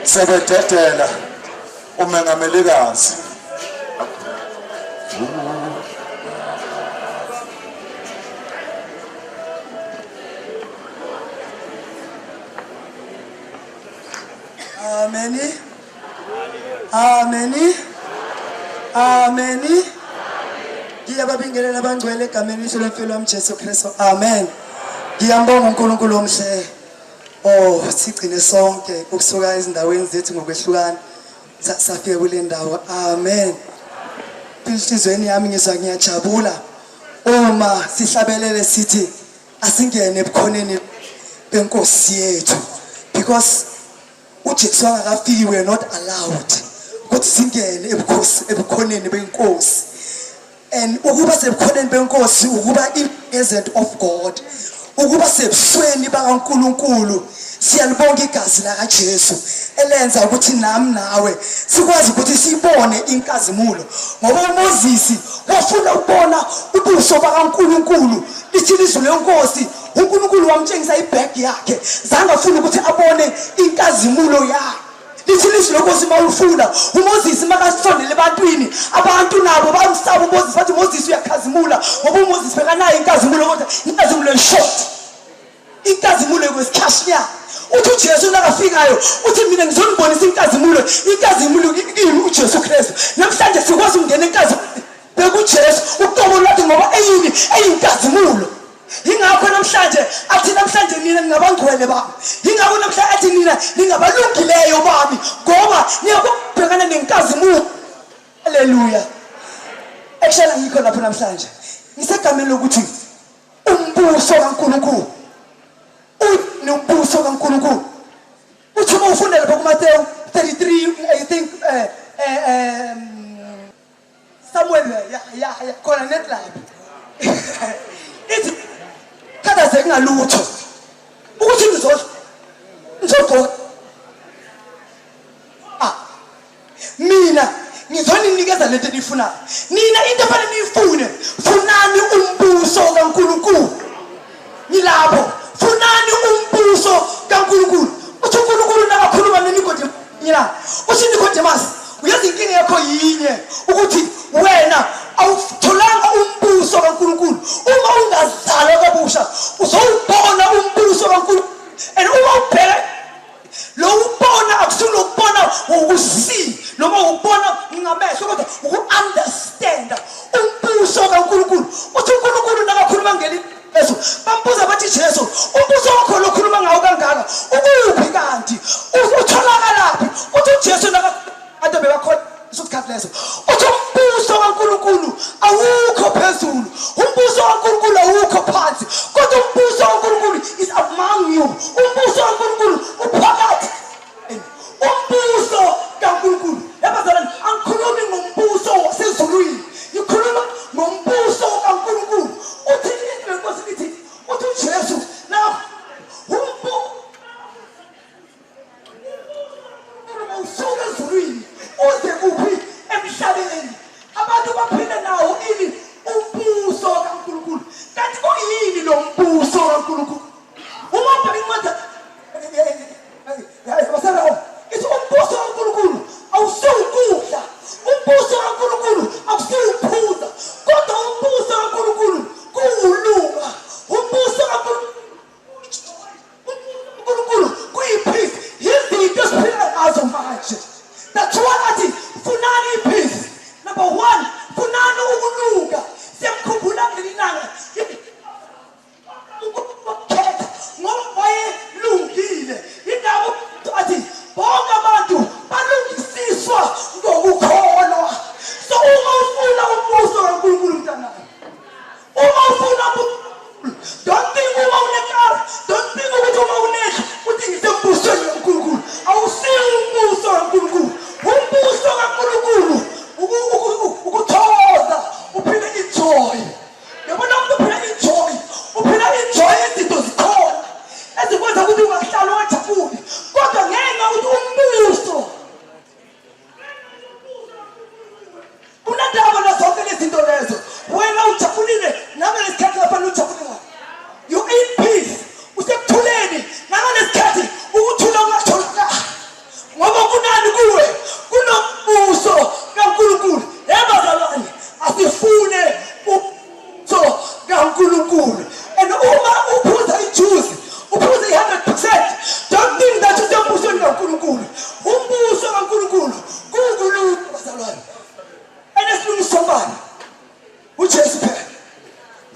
sebededela umengamelikazi. Ameni. Ameni. Ameni. Ngiyababingelela abangcwele egameni lomfelo wami Jesu Kristu. Amen. Ngiyambonga uNkulunkulu omhle. Oh, sigcine sonke ukusuka ezindaweni zethu ngokwehlukana safika kule ndawo. Amen. Inhlizweni yami ngizwa ngiyajabula uma sihlabelele sithi asingene ebukhoneni benkosi yethu, because uJesu angakafiki we are not allowed ukuthi singene ebukhoneni benkosi. And ukuba sebukhoneni benkosi ukuba i-presence of God, ukuba sebusweni bakaNkulunkulu. Siyalibonga igazi laka Jesu elenza ukuthi nami nawe sikwazi ukuthi sibone inkazimulo, ngoba uMoses wafuna ukubona ubuso bakaNkulunkulu. Lithi izwi lenkosi uNkulunkulu wamtshengisa ibag yakhe, zange afuna ukuthi abone inkazimulo yakhe. Lithi izwi lenkosi mawufunda uMoses makasondele ebantwini, abantu nabo bamsaba uMoses bathi uMoses uyakhazimula, ngoba uMoses bekanayo inkazimulo, kodwa inkazimulo eshort, inkazimulo kwesikhashiyana. Uthi uJesu nakafikayo uthi mina ngizonibonisa inkazimulo, inkazimulo kimi uJesu Kristu. Namhlanje sikwazi ukungena inkazimulo bekuJesu uqobo lwathi ngoba eyinkazimulo. Yingakho namhlanje athi namhlanje nina ningabangcwele bami, yingakho namhlanje athi nina ningabalungileyo bami, ngoba niyakubhekana nenkazimulo. Haleluya. Ekushela ngikho lapho namhlanje ngisegameni lokuthi umbuso kaNkulunkulu, umbuso kaNkulunkulu. Uthi uma ufunda lapha kuMateyu 33, I think somewhere yeah khona net live ithi kada sengalutho ukuthi ngizogqoka mina ngizoninikeza lento enifunayo. Nina into efanele niyifune, funani umbuso kabusha uzowubona umbuso kaNkulunkulu and uma ubheka lo ubona akusulokubona ukusi noma ukubona ngamehlo kodwa uku-understanda umbuso kaNkulunkulu uthi uNkulunkulu nakakhuluma ngeliso bambuza bathi Jesu umbuso wakho lokhuluma ngawo kangaka ukuphi kanti utholakalaphi uthi uJesu nakaade bebakhona isikhathi leso uthi umbuso kaNkulunkulu awukho phezulu umbuso kaNkulunkulu awukho phansi kodwa umbuso kaNkulunkulu is among you umbuso kaNkulunkulu uphakathi umbuso kaNkulunkulu yabazalwane angikhulumi ngombuso wasezulwini ngikhuluma ngombuso kaNkulunkulu uthi into lenkosi lithi uthi uJesu na usuka ezulwini uze kuphi emhlabeni abantu baphila nawo ini umbuso kaNkulunkulu kanti kuyini lo mbuso kaNkulunkulu uma ubheka incwadi yabasalayo ithi umbuso kaNkulunkulu awusuwukudla umbuso kaNkulunkulu awusuwuphuza kodwa umbuso kaNkulunkulu kuwulunga umbuso kaNkulunkulu kuyipeace yizinto esiphila ngazo manje that's why athi funani ipeace number 1 funani ukulunga siyamkhumbula ngelinanga ukukhetha ngoba wayelungile indawo athi bonke abantu balungisiswa ngokukholwa so uma ufuna umbuso kaNkulunkulu mntanami uma ufuna don't think uma unekari don't think ukuthi uma unekho uthi ngisembusweni kaNkulunkulu awusiyo umbuso kaNkulunkulu umbuso kaNkulunkulu ukuthokoza uphile ijoy yabona umuntu uphile ijoy uphila ijoy ezinto zikhona ezikwenza ukuthi ungahlali wajabule kodwa ngenxa ukuthi umbuso unandaba nazonke lezinto lezo wena ujabulile nangaleskhathi lapha ujabulile you in peace usekuthuleni nangaleskhathi ukuthula ungatholakala ngoba kunani kuwe kunombuso kaNkulunkulu yabazalwane asifune umbuso kaNkulunkulu and uma uphuza ijuice uphuza i-100% don't think that usembusweni kaNkulunkulu umbuso kaNkulunkulu kukulunga bazalwane enesilungiso mbani uJesu phela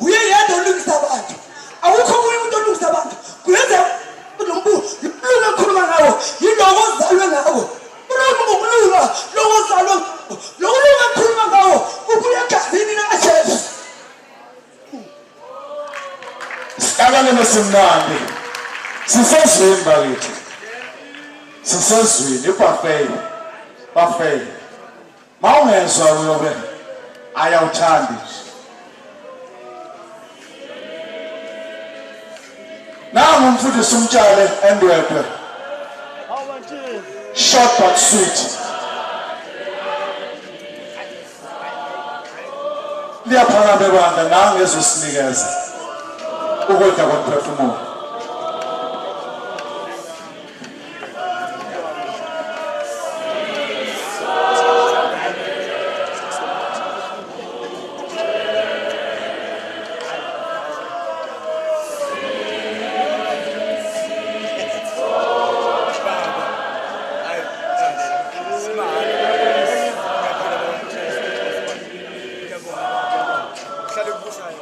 uye yedwa olungisa abantu awukho omunye umuntu olungisa abantu kuyenza nombuso ulunga ekhuluma ngawo yiloko ozalwe ngawo ulunga ngokulunga lokho ozalwe lokulunga ekhuluma ngawo ubuya egazini likaJesu Sihlakane nesimnandi sisezweni bakithi sisezweni buffet mawungezwa uyobe ayawuthandi nangu umfundisi umtshale endwedwe short but sweet liyaphana bebanda nangu ezosinikeza ukudla komphefumulo Hlale kubushayo.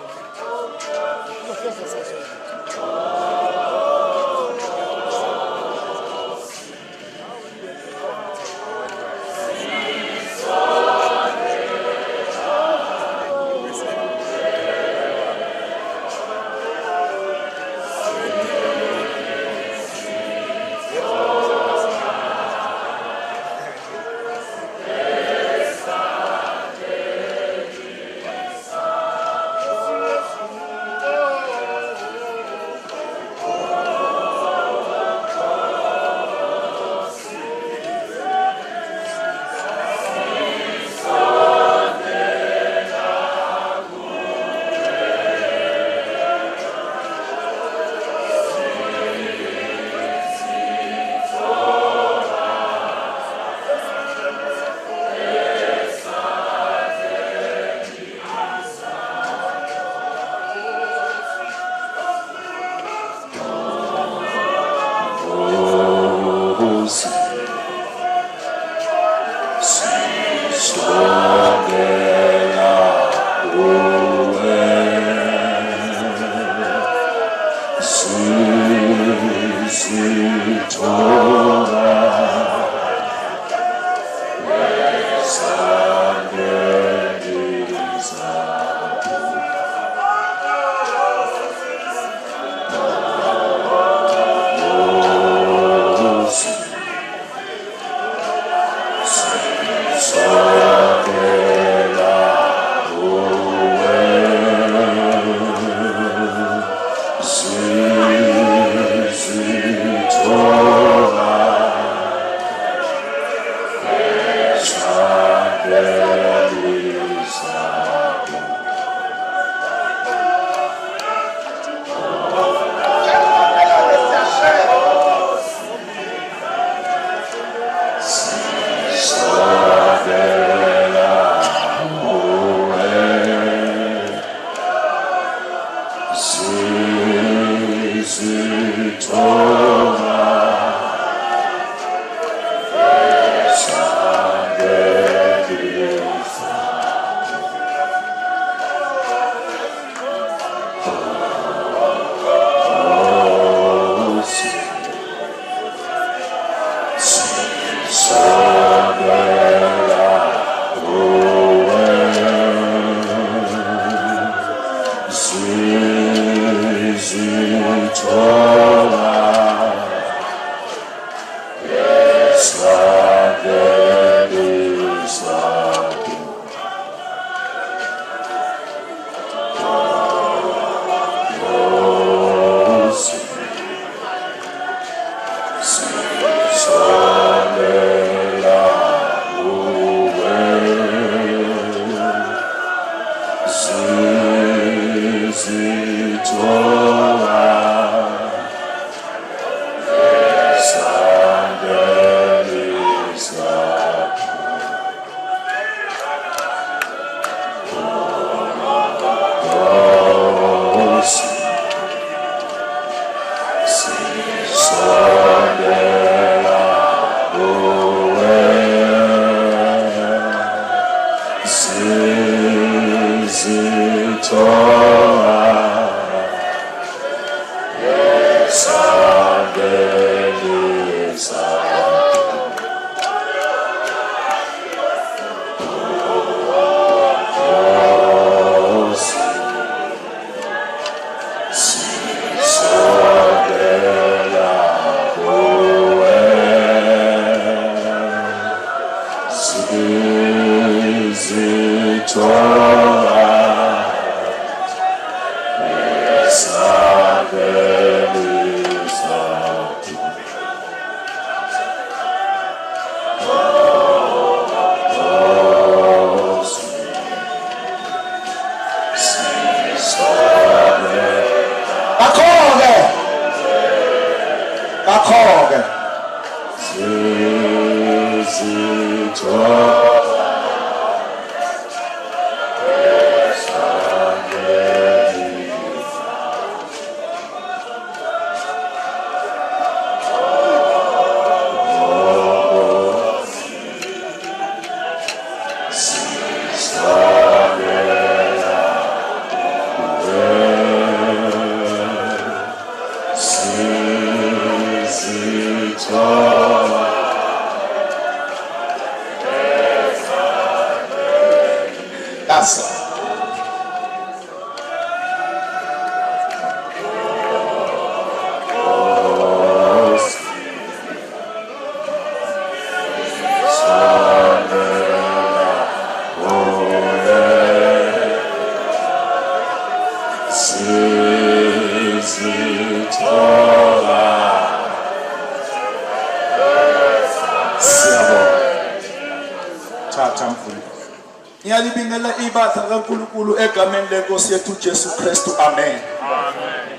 Ngiyalibingelela ibandla kaNkulunkulu egameni lenkosi yethu Jesu Kristu. Amen. Amen.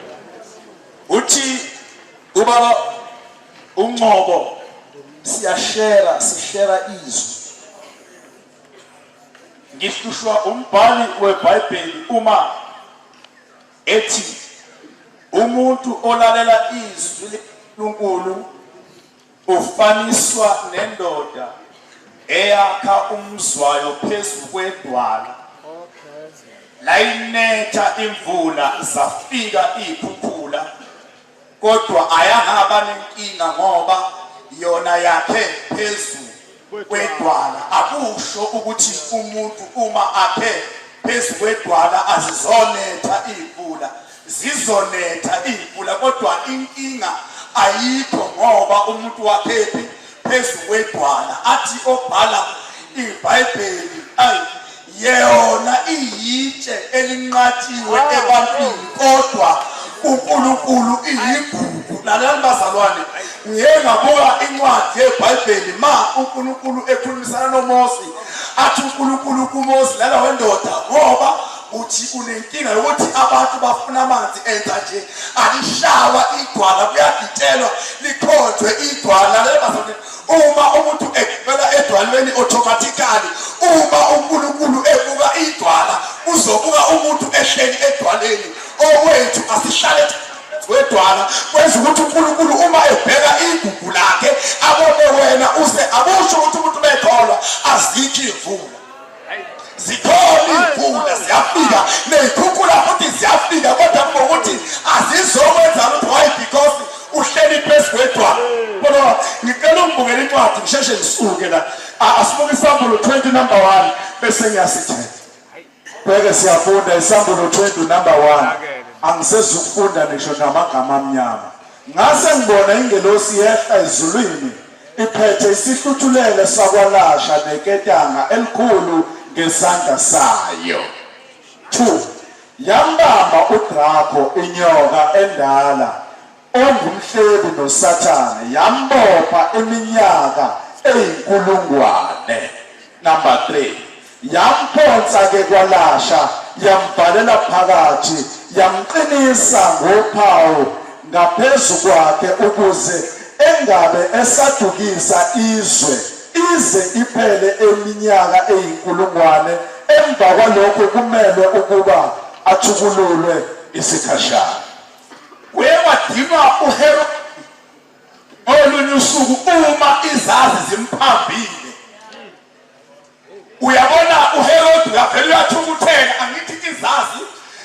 Uthi ubaba uNgcobo siyashare izwi. Ngihlushwa umbhali weBhayibheli uma ethi umuntu olalela izwi leNkulunkulu ufaniswa nendoda eyakha umzwayo phezu kwedwala. Layinetha imvula zafika ikhukhula kodwa ayangaba nenkinga ngoba yona yakhe phezulu kwedwala. Akusho ukuthi umuntu uma akhe phezu kwedwala azizonetha imvula, zizonetha imvula, kodwa inkinga ayikho ngoba umuntu wakhephi phezu kwedwala. Athi obhala iBhayibheli yona iyitshe elinqatshiwe ebantwini, kodwa uNkulunkulu iyigugu. Lalani bazalwane, ngeke ngabuka incwadi yeBhayibheli ma uNkulunkulu ekhulumisana noMose, athi uNkulunkulu kuMose lala wendoda ngoba uthi unenkinga yokuthi abantu bafuna amanzi, enza nje alishawa idwala, kuyaditshelwa likhonjwe idwala. Lale bazalwane, uma umuntu egibela edwalweni automatically, uma uNkulunkulu ebuka idwala uzobuka umuntu ehleli edwaleni. Owethu asihlale wedwala kwenza ukuthi uNkulunkulu uma ebheka igugu lakhe abone wena abusho ukuthi umuntu bekholwa azikho imvula. Zikhona imvula, ziyafika nezikhukhula futhi ziyafika, kodwa kube ukuthi azizokwenza lutho. Why? Because uhleli phezu kwedwala. Kodwa ngicela ungibukele incwadi ngisheshe ngisuke la. Asibuke isambulo 20 number 1 bese ngiyasithetha. Bheke siyafunda isambulo 20 number 1. Angisezukufunda ngisho namagama amnyama. Ngase ngibona ingelosi yehla ezulwini iphethe isihluthulele sakwalasha neketanga elikhulu ngesandla sayo. 2. Yambamba uDrako inyoka endala ongumhlebi noSathane, yambopha iminyaka eyinkulungwane. Number 3. Yamphonsa ke kwalasha, yamvalela phakathi, yamqinisa ngophawu ngaphezu kwakhe ukuze engabe esadukisa izwe ize iphele eminyaka eyinkulungwane. Emva kwalokho kumele ukuba athukululwe isikhashana. Kwewadinwa uHerod olunye usuku uma izazi zimphambile. Uyabona uHerod uyavele uyathukuthela, angithi izazi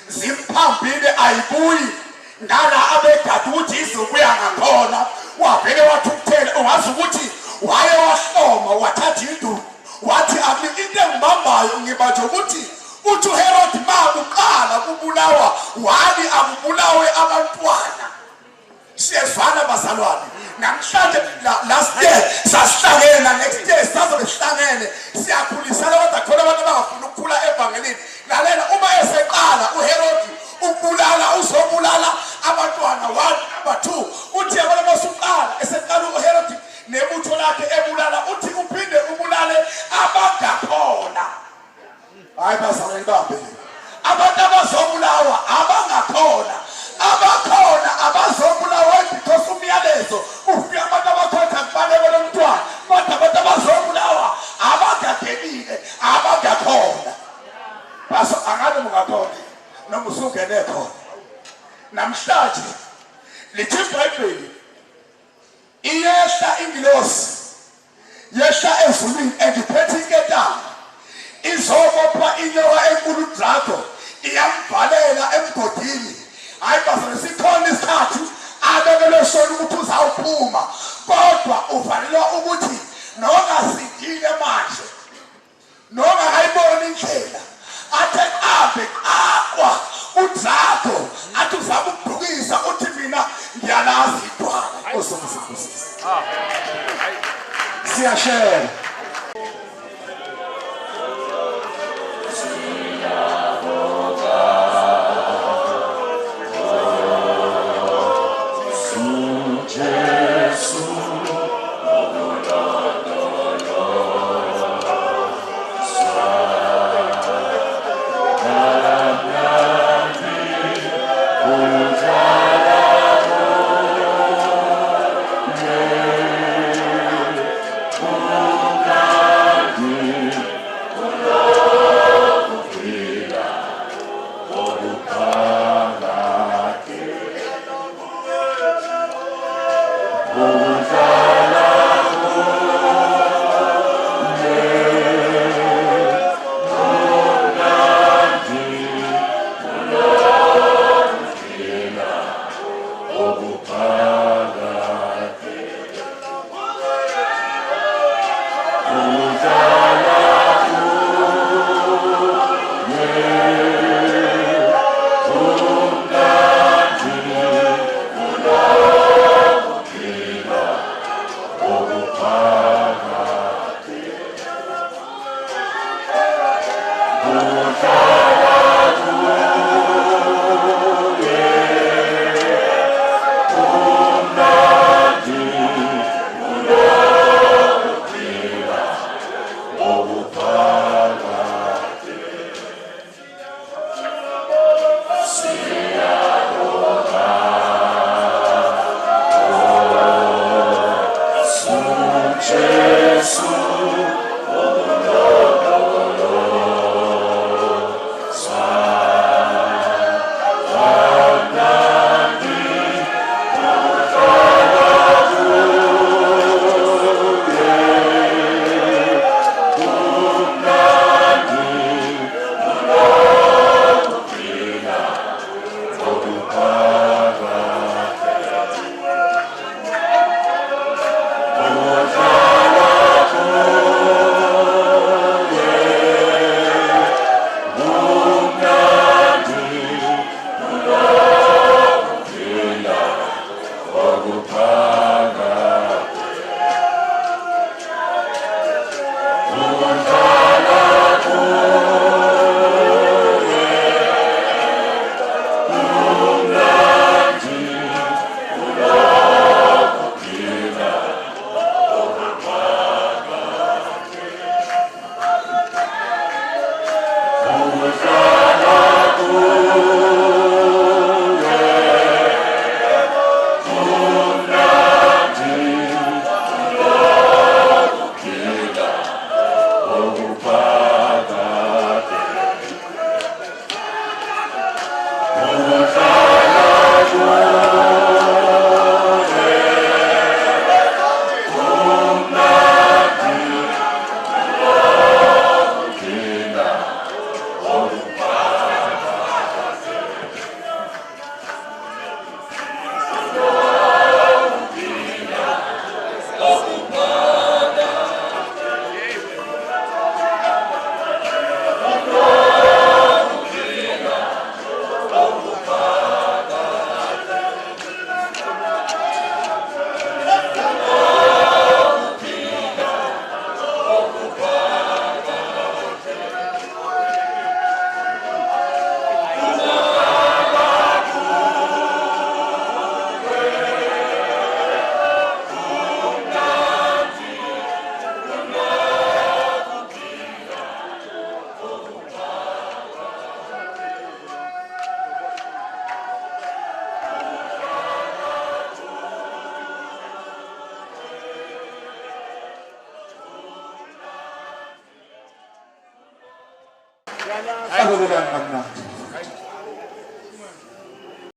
zimphambile ayibuyi nala abegada ukuthi izobuya ngakhona. Wavele wathukuthela, ungazi ukuthi waye wahloma wathatha induku wathi into engibambayo ngibathi ukuthi uthi uHerod ma kuqala kubulawa wali akubulawe abantwana. Siyezwana bazalwane, namhlanje last year sasihlangene, next year sazobe sihlangene siyakhulisana, kodwa khona abantu abangafuna ukukhula evangelini. Lalela, uma eseqala uHerod ukubulala uzobulala abantwana 1 number 2. Uthi yabona masuqala eseqala uHerod nebutho lakhe ebulala, uthi uphinde ubulale abangakhona. Hayi bazalwane bambe, abantu abazobulawa abangakhona, abakhona abazobulawa because umyalezo ufika abantu abakhona kufanele lomntwana, kodwa abantu abazobulawa abangadelile abangakhona. Baso angabe mungakhona noma usungene khona. Namhlanje lithi iBhayibheli iyehla ingilosi, yehla ezulwini engiphethe inketanga, izobopha inyoka enkulu uDrako, iyamvalela emgodini. Hayi bazalwane, sikhona isikhathi abekelwe sona ukuthi uzawuphuma, kodwa uvalelwa ukuthi nongasindile manje, nongakayiboni indlela, athe qabe qaqwa uDrako, athi uzama ukudukisa, uthi mina ngiyalazi idwala. Siyashela. Oh Akululani kamnandi.